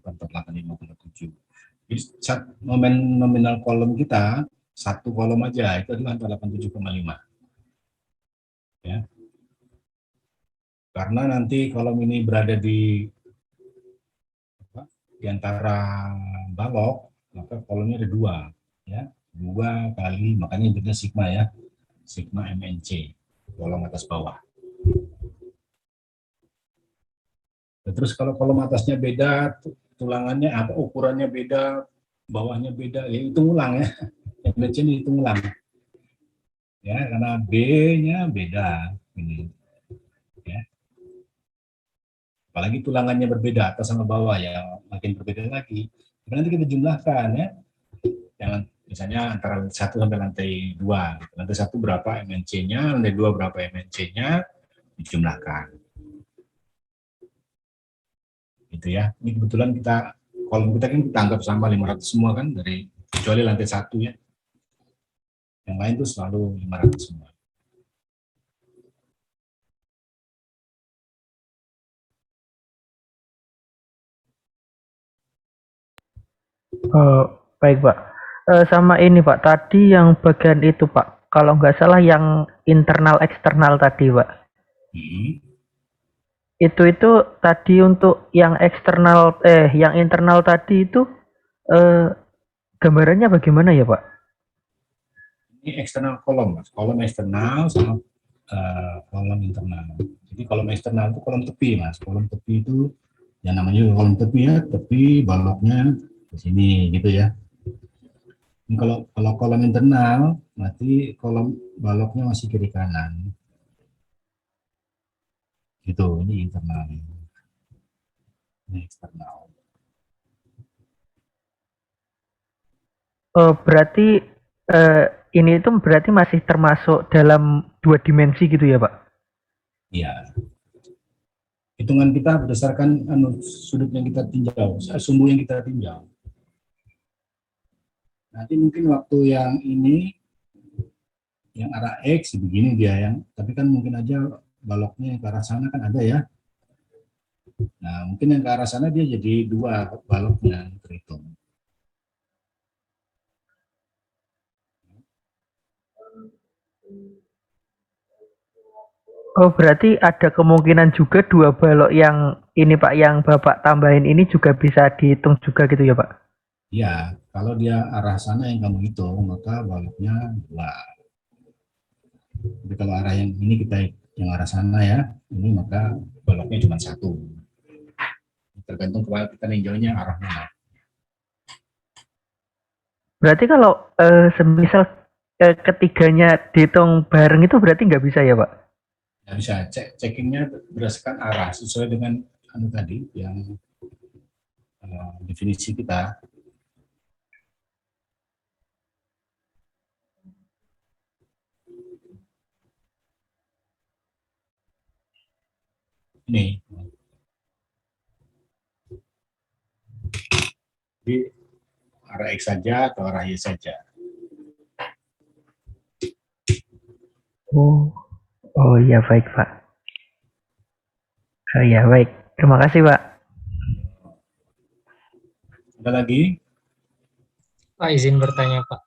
48,57. Jadi momen nominal kolom kita satu kolom aja itu adalah 87,5. Ya. Karena nanti kolom ini berada di antara balok, maka kolomnya ada dua, ya, 2 kali, makanya itu sigma ya, sigma MNC, kolom atas bawah. Terus kalau kolom atasnya beda, tulangannya apa, ukurannya beda, bawahnya beda, ya itu ulang ya, MNC ini itu ulang. Ya, karena B-nya beda ini. Ya. Apalagi tulangannya berbeda atas sama bawah ya makin berbeda lagi. Nanti kita jumlahkan ya. Jangan misalnya antara 1 sampai lantai 2. Lantai 1 berapa MNC-nya, lantai 2 berapa MNC-nya, dijumlahkan. Gitu ya. Ini kebetulan kolom kita kan kita anggap sama 500 semua kan, dari kecuali lantai 1 ya. Yang lain tuh selalu 500 semua. Baik Pak. Sama ini Pak, tadi yang bagian itu Pak, kalau nggak salah yang internal eksternal tadi Pak. Itu tadi untuk yang eksternal yang internal tadi itu gambarannya bagaimana ya Pak? Ini eksternal kolom, Mas. Kolom eksternal sama kolom internal. Jadi kolom eksternal itu kolom tepi, Mas. Kolom tepi itu yang namanya kolom tepi ya, tepi baloknya di sini gitu ya. Ini kalau kolom internal, berarti kolom baloknya masih kiri kanan. Gitu, ini internal. Ini eksternal. Berarti ini itu berarti masih termasuk dalam 2 dimensi gitu ya Pak? Iya. Hitungan kita berdasarkan sudut yang kita tinjau, sumbu yang kita tinjau. Nanti mungkin waktu yang ini, yang arah X begini dia yang, tapi kan mungkin aja baloknya yang ke arah sana kan ada ya. Nah mungkin yang ke arah sana dia jadi 2 baloknya terhitung. Oh berarti ada kemungkinan juga 2 balok yang ini Pak, yang Bapak tambahin ini juga bisa dihitung juga gitu ya Pak? Ya, kalau dia arah sana yang kamu hitung, maka baloknya 2. Tapi kalau arah yang ini yang arah sana ya, ini maka baloknya cuma 1. Tergantung kepada kita ninjaunya arah mana. Berarti kalau semisal ketiganya dihitung bareng itu berarti nggak bisa ya Pak? Ya, bisa checkingnya berdasarkan arah sesuai dengan tadi yang definisi kita. Ini di arah X saja atau arah Y saja. Oh iya baik Pak. Oh iya, baik. Terima kasih, Pak. Ada lagi? Pak, izin bertanya, Pak.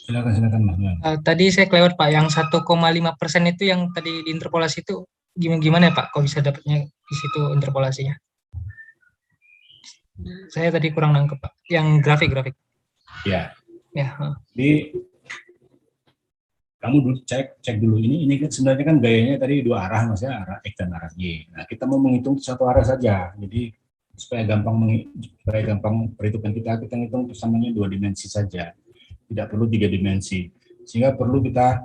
Silakan, silakan Mas Noel. Tadi saya kelewat, Pak, yang 1,5% itu yang tadi diinterpolasi itu gimana ya, Pak? Kok bisa dapatnya di situ interpolasinya? Saya tadi kurang nangkep, Pak. Yang grafik-grafik. Ya, Ya, jadi kamu dulu cek dulu ini kan sebenarnya kan gayanya tadi dua arah Mas ya, arah X dan arah Y. Nah, kita mau menghitung satu arah saja. Jadi supaya gampang perhitungan kita hitung samanya dua dimensi saja. Tidak perlu tiga dimensi. Sehingga perlu kita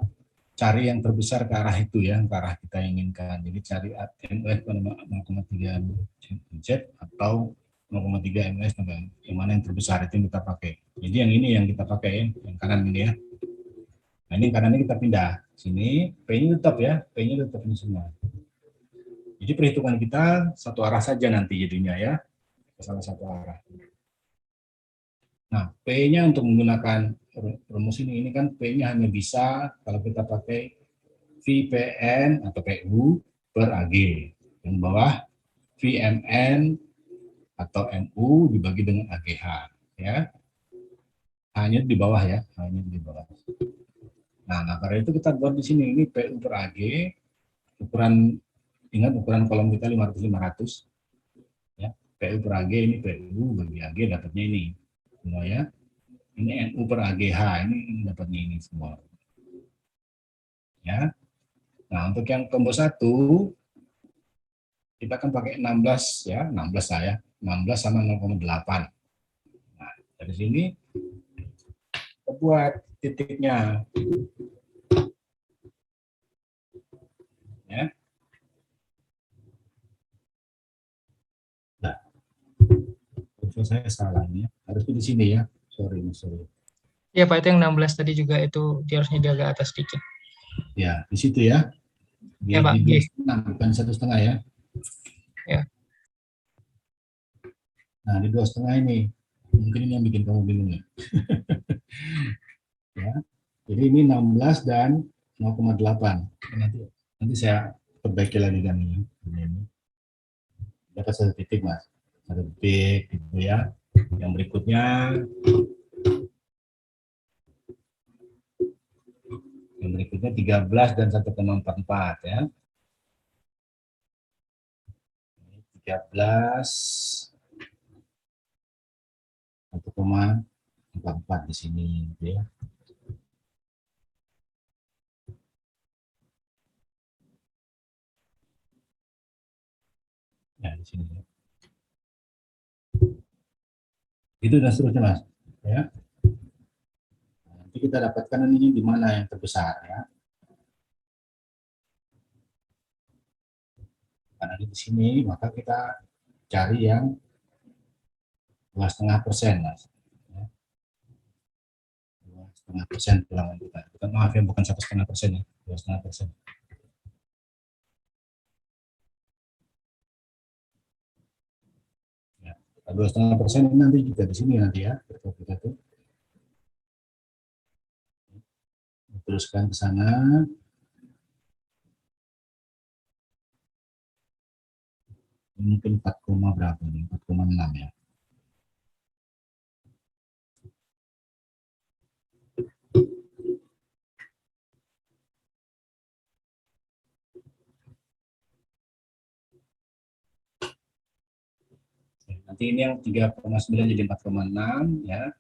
cari yang terbesar ke arah itu ya, ke arah kita inginkan. Jadi cari MUF 0,3 Z atau 0,3 ms, yang mana yang terbesar itu yang kita pakai. Jadi yang ini yang kita pakai, yang kanan ini ya. Nah ini kanan ini kita pindah. Sini, P-nya tetap ya, P-nya tetap ini semua. Jadi perhitungan kita satu arah saja nanti jadinya ya, salah satu arah. Nah, P-nya untuk menggunakan rumus ini kan P-nya hanya bisa kalau kita pakai VPN atau PU per AG. Yang bawah VMN atau MU dibagi dengan AGH. Ya. Hanya di bawah ya, hanya di bawah. Nah, karena itu kita buat di sini, ini PU per AG, ingat ukuran kolom kita 500-500. Ya, PU per AG, ini PU bagi AG dapatnya ini. Semua ya. Ini NU per AGH, ini dapatnya ini semua. Ya. Nah, untuk yang combo 1, kita akan pakai 16 ya, 16 lah ya. 16 sama 0,8. Nah, dari sini kita buat titiknya. Ya. Nah, saya salah ya. Harus di sini ya. Sorry. Iya, Pak, itu yang 16 tadi juga itu harusnya di agak atas sedikit. Ya, di situ ya. Ya, Pak. Di 2,5, bukan 1,5 ya. Ya. Nah, di 2,5 ini. Mungkin ini yang bikin kamu bingung ya. Ya. Jadi ini 16 dan 0,8. Nanti saya perbaiki lagi kan ini. Dapat satu titik Mas. Satu titik gitu ya. Yang berikutnya yang berikutnya 13 dan 1,44 ya. 13 1,44 di sini gitu ya. Ya, di sini. Itu dan seterusnya Mas. Ya. Nanti kita dapatkan ini di mana yang terbesar ya. Karena di sini maka kita cari yang 2,5% Mas. 2,5% bilangan kita. Maaf ya, bukan 1,5% ya, 2,5%. Ya, 2,5% nanti juga di sini nanti ya, kita tuh. Teruskan ke sana. Mungkin 4, berapa nih? 4,6 ya. Nanti ini yang 3,9 jadi 4,6 ya.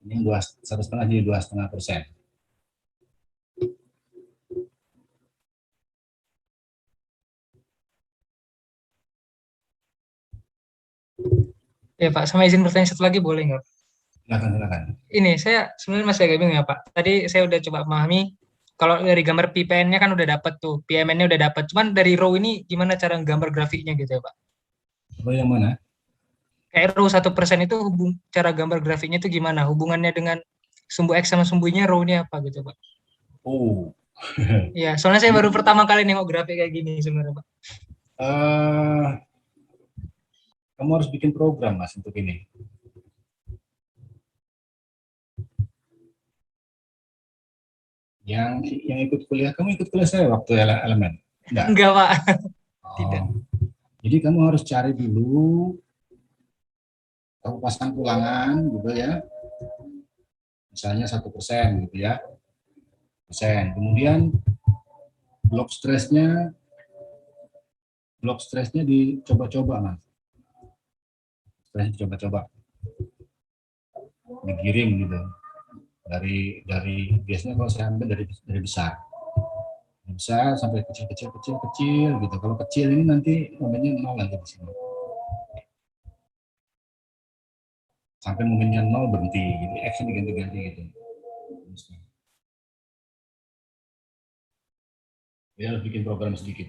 Ini yang 1,5 jadi 2,5%. Ya, Pak, sama izin bertanya satu lagi boleh nggak? Silakan. Ini saya sebenarnya masih agak bingung ya, Pak. Tadi saya udah coba memahami kalau dari gambar PPN-nya kan udah dapat tuh, PMN-nya udah dapat. Cuman dari row ini gimana cara gambar grafiknya gitu ya, Pak? Row yang mana? Kayak row 1% itu cara gambar grafiknya itu gimana? Hubungannya dengan sumbu X sama sumbunya row-nya apa gitu, Pak? Oh. Iya, soalnya saya baru pertama kali nengok grafik kayak gini sebenarnya, Pak. Kamu harus bikin program Mas untuk ini. Yang ikut kuliah, kamu ikut kuliah saya waktu elemen? Enggak, Pak. Tidak. Jadi kamu harus cari dulu, kamu pasang ulangan gitu ya, misalnya 1% gitu ya, persen. Kemudian blok stresnya dicoba-coba mas, stres dicoba-coba, digiring gitu. Dari biasanya kalau saya ambil dari besar sampai kecil gitu. Kalau kecil ini nanti momennya 0 nanti di sini. Sampai momennya 0 berhenti, gitu. Action diganti-ganti gitu. Ya harus bikin program sedikit.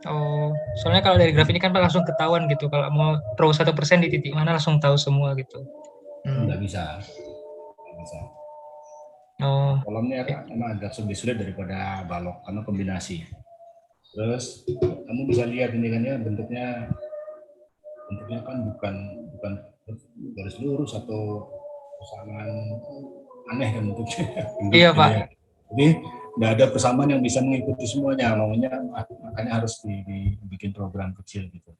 Oh, soalnya kalau dari graf ini kan Pak langsung ketahuan gitu. Kalau mau row 1% di titik mana langsung tahu semua gitu. Nggak bisa. Oh, Kolomnya emang agak lebih sulit daripada balok karena kombinasi. Terus kamu bisa lihat ini kan ya bentuknya kan bukan garis lurus atau persamaan aneh kan bentuknya. iya Pak. Ya. Jadi nggak ada persamaan yang bisa mengikuti semuanya, makanya harus dibikin program kecil gitu.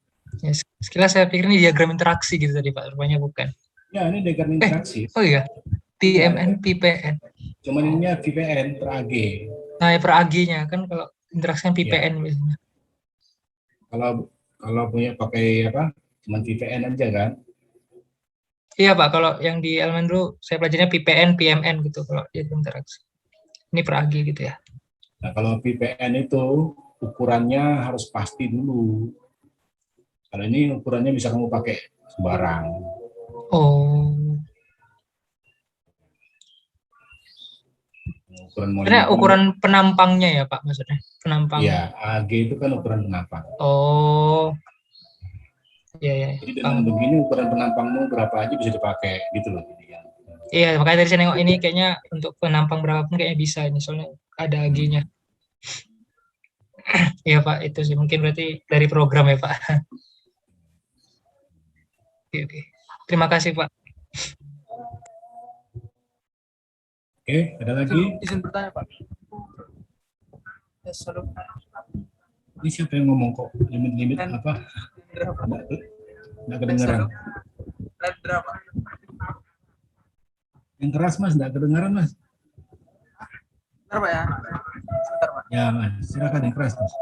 Ya, sekilas saya pikir ini diagram interaksi gitu tadi Pak, rupanya bukan. Ya ini diagram interaksi. Oh iya, PMN, PPN. Cuman ininya VPN per AG. Nah, per AG-nya kan kalau interaksi PPN Ya. biasanya. Kalau punya pakai apa? Cuman VPN aja kan? Iya Pak, kalau yang di elemen dulu saya pelajarinya PPN, PMN gitu kalau dia interaksi. Ini per AG gitu ya. Nah, kalau VPN itu ukurannya harus pasti dulu. Kalau ini ukurannya bisa kamu pakai sembarang. Oh. Ukuran penampangnya ya Pak maksudnya? Penampang. Iya, AG itu kan ukuran penampang. Oh. Iya. Jadi dengan begini ukuran penampangmu berapa aja bisa dipakai gitu loh. Iya, makanya dari saya nengok ini kayaknya untuk penampang berapapun kayaknya bisa ini soalnya ada AG-nya. Iya Pak, itu sih mungkin berarti dari program ya Pak. Oke. Terima kasih Pak. Oke, ada lagi? Izin bertanya Pak. Ini siapa yang ngomong kok limit apa? Nggak kedengaran. Rendra Pak. Yang keras mas, nggak kedengaran mas. Bentar Pak ya. Sebentar Pak. Ya mas, silakan yang keras mas.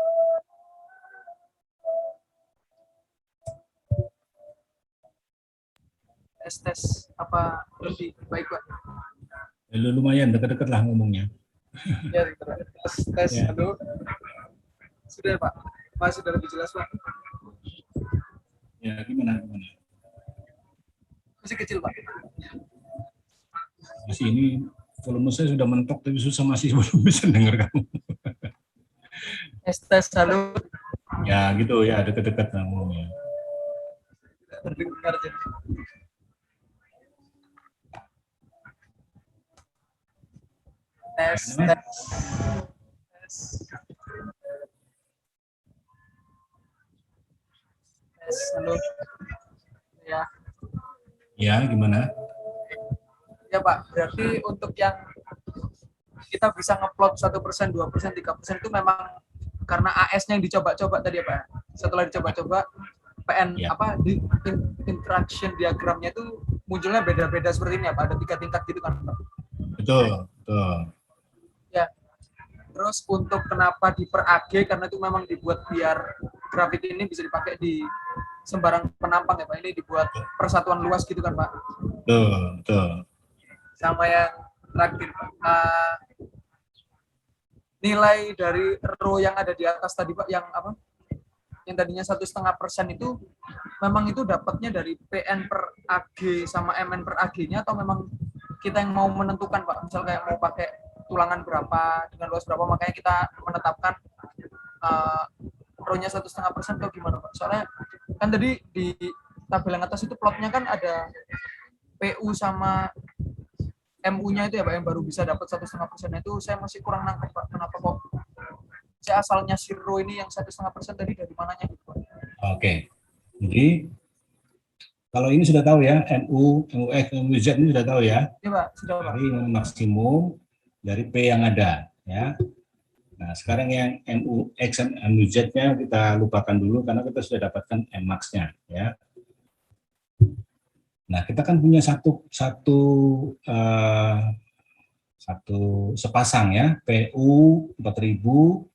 Tes apa lebih baik Pak? Ya, lumayan dekat-dekat lah ngomongnya. Ya, tes Ya. Aduh. Sudah Pak. Mas sudah lebih jelas Pak. Ya gimana? Masih kecil Pak. Masih ini volume saya sudah mentok tapi susah masih belum bisa dengar kamu. Tes halo. Ya gitu ya dekat-dekat ngomongnya. Terdengar jadi. Tes. Halo. Ya. Ya, gimana? Ya Pak, berarti untuk yang kita bisa ngeplot 1%, 2%, 3% itu memang karena AS-nya yang dicoba-coba tadi ya Pak. Setelah dicoba-coba PN Ya. di interaction diagramnya itu munculnya beda-beda seperti ini ya Pak. Ada 3 tingkat gitu kan Pak. Betul. Ya. Terus untuk kenapa di per AG karena itu memang dibuat biar grafik ini bisa dipakai di sembarang penampang ya Pak. Ini dibuat persatuan luas gitu kan Pak. Betul. Sama yang terakhir Pak. Nilai dari row yang ada di atas tadi Pak, yang apa? Yang tadinya 1,5% itu memang itu dapatnya dari PN per AG sama MN per AG-nya atau memang kita yang mau menentukan Pak? Misal kayak mau pakai tulangan berapa dengan luas berapa, makanya kita menetapkan row-nya 1,5% atau gimana Pak? Soalnya kan tadi di tabel yang atas itu plotnya kan ada PU sama MU-nya itu ya Pak, yang baru bisa dapat 1,5% itu saya masih kurang nangkep Pak. Kenapa kok si asalnya si row ini yang 1,5% tadi dari mananya gitu Pak? Oke. Jadi kalau ini sudah tahu ya, MU, MUX, MUZ ini sudah tahu ya. Iya Pak, sudah Pak. Dari maksimum dari P yang ada ya. Nah, sekarang yang MUX dan MUZ-nya kita lupakan dulu karena kita sudah dapatkan MAX-nya ya. Nah, kita kan punya satu sepasang ya, PU 4000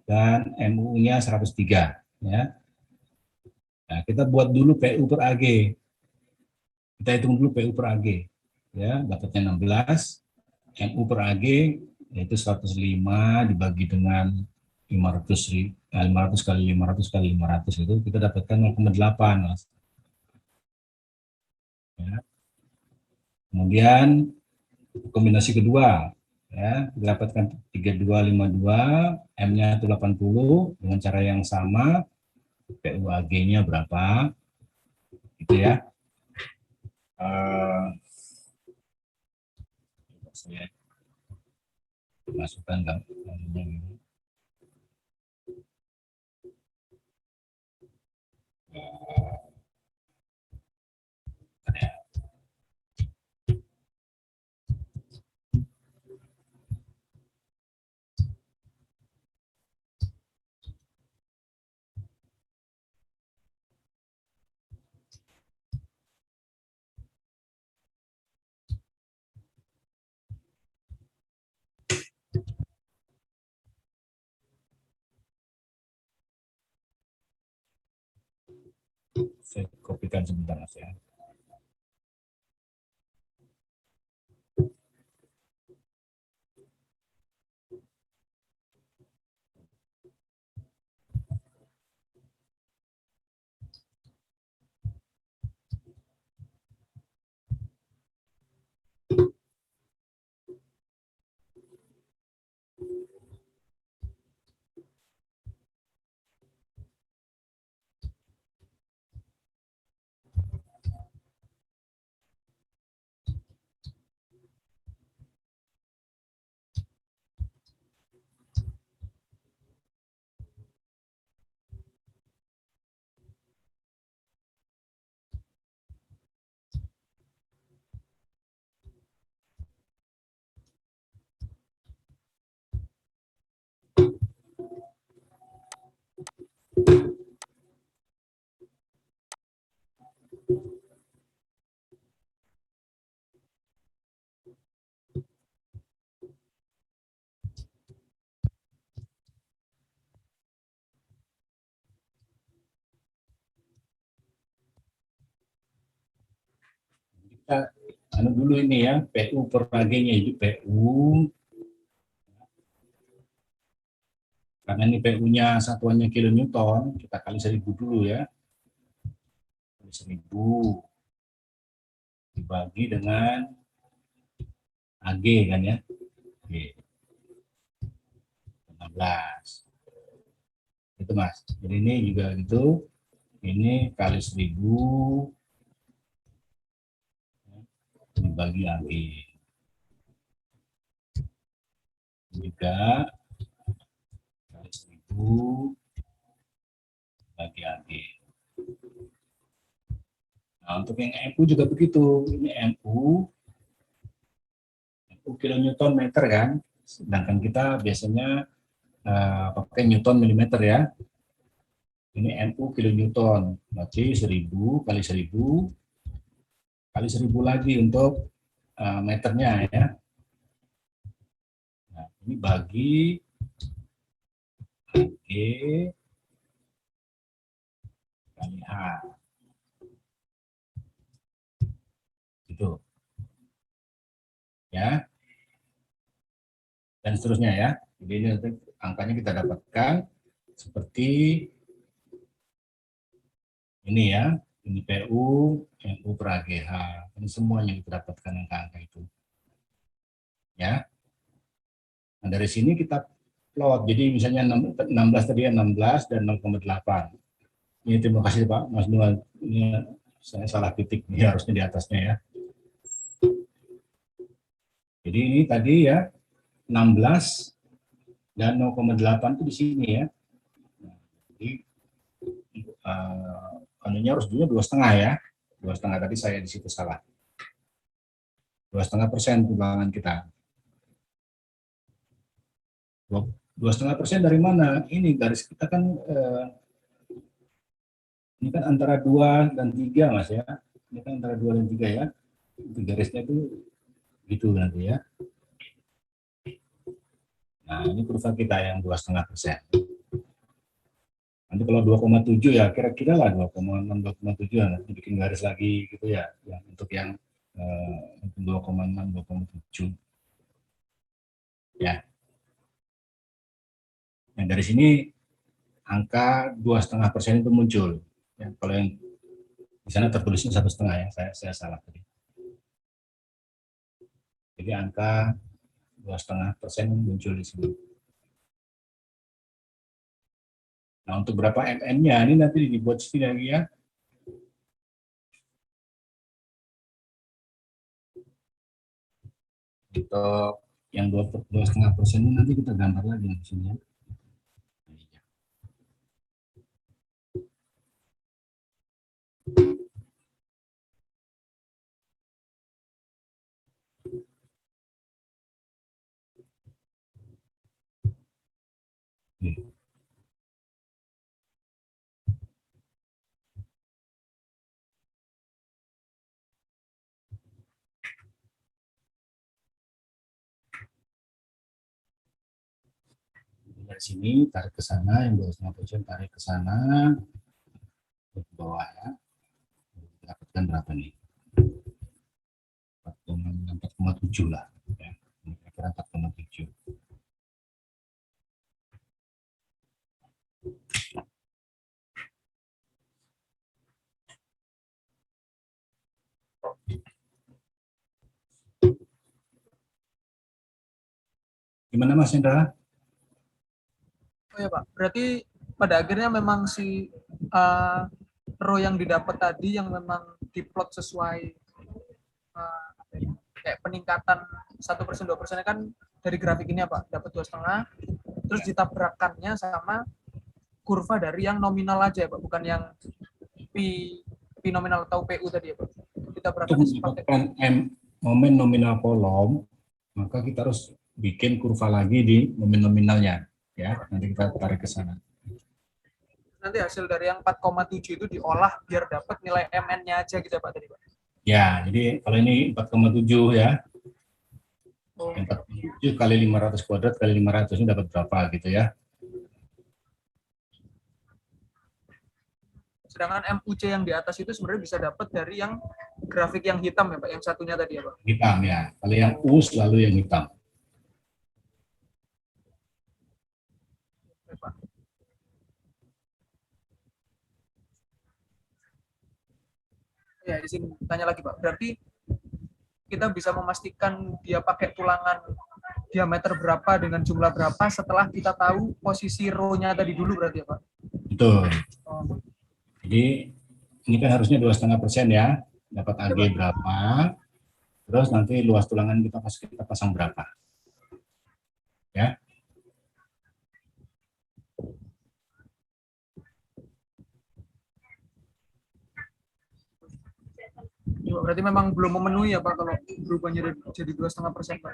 dan MU-nya 103 ya. Nah, kita buat dulu PU per AG. Kita hitung dulu PU per AG. Ya, dapatnya 16, MU per AG yaitu 105 dibagi dengan 500 kali 500 kali 500 itu kita dapatkan 0,8 Mas. Ya. Kemudian kombinasi kedua ya, dapatkan 3252, M-nya itu 80 dengan cara yang sama, PUAG-nya berapa gitu ya. Saya masukkan gambarnya ini. Saya kopikan sebentar Mas ya. Kita dulu ini ya, PU per AG-nya itu PU. Karena ini PU-nya satuannya kilonewton, kita kali 1000 dulu ya. Kali 1000 dibagi dengan AG kan ya. Oke. 16. Itu Mas. Jadi ini juga gitu. Ini kali 1000 dibagi AG. Juga kali 1000 dibagi AG. Nah, untuk yang MU juga begitu. Ini MU kilonewton meter kan. Sedangkan kita biasanya pakai newton milimeter ya. Ini MU kilonewton. Berarti 1000 kali 1000 kali 1000 lagi untuk meternya ya. Nah, ini bagi AG kali H. Gitu. Ya. Dan seterusnya ya. Jadi ini angkanya kita dapatkan seperti ini ya. Ini PU, MU per AGH. Ini semuanya kita dapatkan angka-angka itu. Ya. Nah, dari sini kita plot. Jadi misalnya 16 tadi ya, 16 dan 0,8. Ini terima kasih Pak Mas Nuan. Ini saya salah titik, ini harusnya di atasnya ya. Jadi ini tadi ya 16 dan 0,8 itu di sini ya. Jadi anunya harus dulu 2,5 ya. 2,5 tadi saya di situ salah. 2,5% timbangan kita. 2,5% dari mana? Ini garis kita kan ini kan antara 2 dan 3 Mas ya. Ini kan antara 2 dan 3 ya. Itu garisnya itu gitu nanti ya. Nah, ini kurva kita yang 2,5%. Nanti kalau 2,7 ya kira-kira lah 2,6, 2,7 nanti bikin garis lagi gitu ya. Untuk yang 2,6, 2,7. Ya. Yang dari sini angka 2,5% itu muncul. Ya, kalau yang di sana tertulisnya 1,5 ya, saya salah tadi. Jadi angka 2,5% muncul di sini. Nah, untuk berapa MN-nya ini nanti dibuat sini lagi ya. Untuk yang 2,5% ini nanti kita gambar lagi di sini ya. Dari sini tarik ke sana, yang 2,5% tarik ke sana, ke bawah ya. Dapatkan berapa nih? 4,7 lah. Ya. Kira-kira 4,7. Gimana Mas Indra? Oh ya Pak, berarti pada akhirnya memang si row yang didapat tadi yang memang diplot sesuai apa ya, kayak peningkatan 1%, 2% kan dari grafik ini ya Pak, dapat 2,5, terus ditabrakannya sama kurva dari yang nominal aja ya Pak, bukan yang P nominal atau PU tadi ya Pak. Untuk Ditabrakannya pakai mendapatkan momen nominal kolom, maka kita harus bikin kurva lagi di momen nominalnya. Ya, nanti kita tarik ke sana. nanti hasil dari yang 4,7 itu diolah biar dapat nilai MN-nya aja gitu ya Pak tadi Pak. Ya, jadi kalau ini 4,7 ya. Oh. 4,7 kali 500 kuadrat kali 500 ini dapat berapa gitu ya. Sedangkan MUC yang di atas itu sebenarnya bisa dapat dari yang grafik yang hitam ya Pak, yang satunya tadi ya Pak. Hitam ya. Kalau yang U selalu yang hitam. Oke, Pak. Ya, di sini tanya lagi Pak. Berarti kita bisa memastikan dia pakai tulangan diameter berapa dengan jumlah berapa setelah kita tahu posisi row-nya tadi dulu berarti ya Pak? Betul. Oh. Jadi ini kan harusnya 2,5% ya. Dapat AG berapa. Terus nanti luas tulangan kita pasang berapa. Ya. Berarti memang belum memenuhi ya Pak kalau berubahnya jadi 2,5% Pak.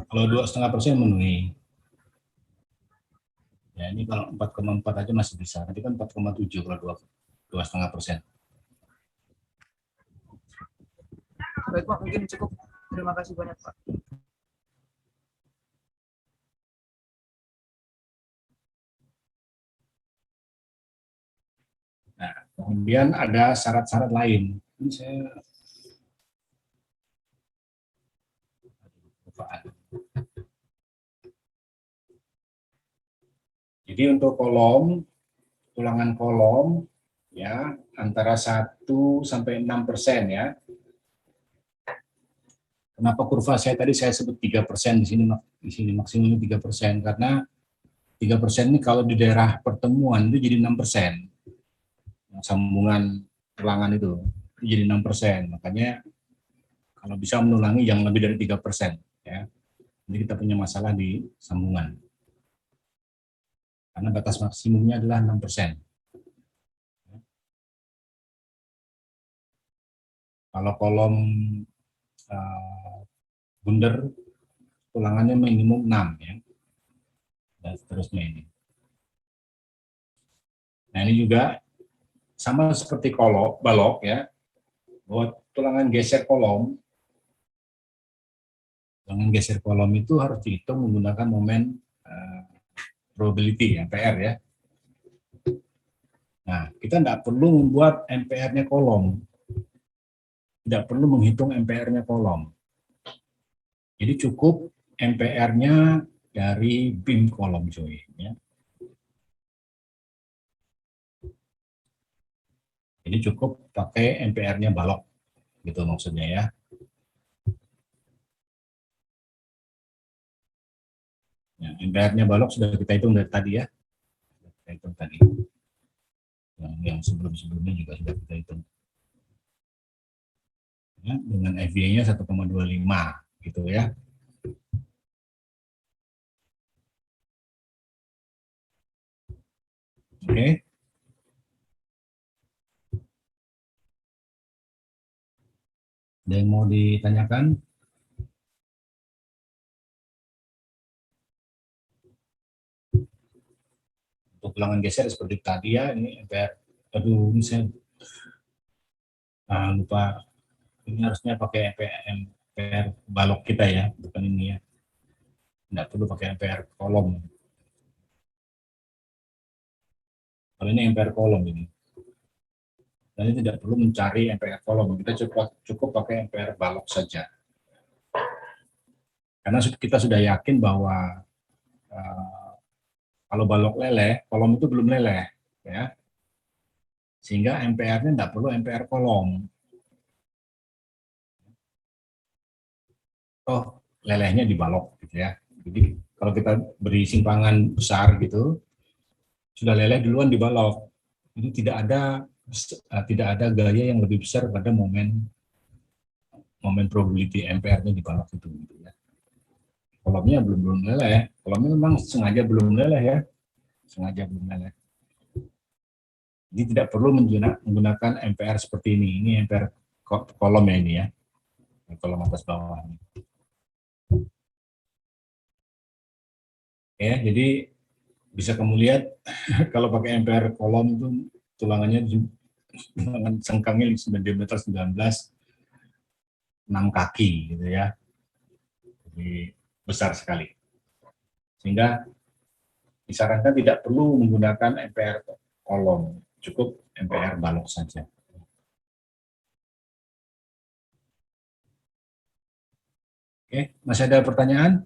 Kalau 2,5% memenuhi. Ya ini kalau 4,4 aja masih bisa. Nanti kan 4,7 kalau 2,5%. Baik Pak, mungkin cukup. Terima kasih banyak Pak. Nah, kemudian ada syarat-syarat lain. Ini saya Jadi untuk kolom, tulangan kolom ya antara 1 sampai 6% ya. Kenapa kurva saya tadi saya sebut 3% di sini maksimum 3% karena 3% ini kalau di daerah pertemuan itu jadi 6%. Sambungan tulangan itu jadi 6%. Makanya kalau bisa menulangi yang lebih dari 3% ya. Jadi kita punya masalah di sambungan. Karena batas maksimumnya adalah 6%. Kalau kolom bundar tulangannya minimum 6 ya. dan seterusnya ini. Nah ini juga sama seperti balok ya, bahwa tulangan geser kolom itu harus dihitung menggunakan momen probability MPR ya. Nah kita tidak perlu membuat MPR-nya kolom, tidak perlu menghitung MPR-nya kolom. Jadi cukup MPR-nya dari BIM kolom coy ya. Jadi cukup pakai MPR-nya balok, gitu maksudnya ya. Ya MPR-nya balok sudah kita hitung dari tadi ya. Kita hitung tadi. Yang sebelum-sebelumnya juga sudah kita hitung. Ya, dengan FV-nya 1,25 gitu ya. Oke. Ada yang mau ditanyakan? Untuk ulangan geser seperti tadi ya, ini MPR. Aduh, ini saya lupa. Ini harusnya pakai MPR balok kita ya, bukan ini ya. Tidak perlu pakai MPR kolom. Kalau ini MPR kolom ini. Dan ini tidak perlu mencari MPR kolom. Kita cukup pakai MPR balok saja. Karena kita sudah yakin bahwa kalau balok leleh, kolom itu belum leleh, ya. Sehingga MPR-nya tidak perlu MPR kolom. Oh, lelehnya di balok, gitu ya. Jadi kalau kita beri simpangan besar gitu, sudah leleh duluan di balok. Jadi tidak ada gaya yang lebih besar pada momen probability MPR-nya di balok itu, gitu ya. Kolomnya belum leleh, kolomnya memang sengaja belum leleh ya, sengaja belum leleh. Jadi tidak perlu menggunakan MPR seperti ini. Ini MPR kolom ya ini ya, kolom atas bawah. Ya, jadi bisa kamu lihat kalau pakai MPR kolom itu tulangan sengkangnya 9 diameter 19, 6 kaki gitu ya. Jadi besar sekali. Sehingga disarankan tidak perlu menggunakan MPR kolom, cukup MPR balok saja. Oke, masih ada pertanyaan?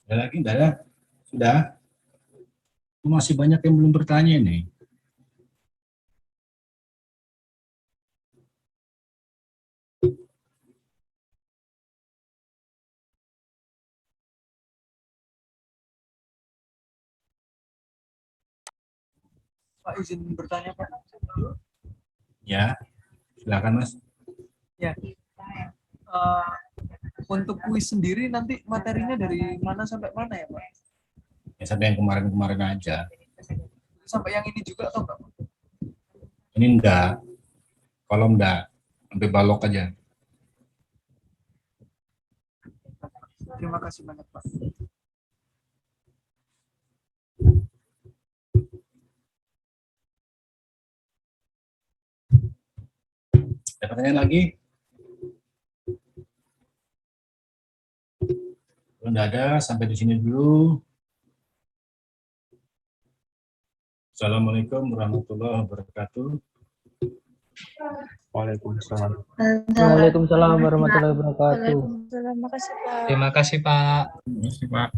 Ada lagi? Tidak ada? Sudah? Masih banyak yang belum bertanya nih. Pak, izin bertanya Pak. Ya, silakan Mas. Ya. Untuk kuis sendiri nanti materinya dari mana sampai mana ya Pak? Ya, sampai yang kemarin-kemarin aja. Sampai yang ini juga atau enggak? Ini enggak, kolom enggak, sampai balok aja. Terima kasih banyak Pak. Ada pertanyaan lagi? Kalau enggak ada, sampai di sini dulu. Assalamualaikum warahmatullahi wabarakatuh. Waalaikumsalam. Waalaikumsalam warahmatullahi wabarakatuh. Terima kasih Pak. Terima kasih Pak.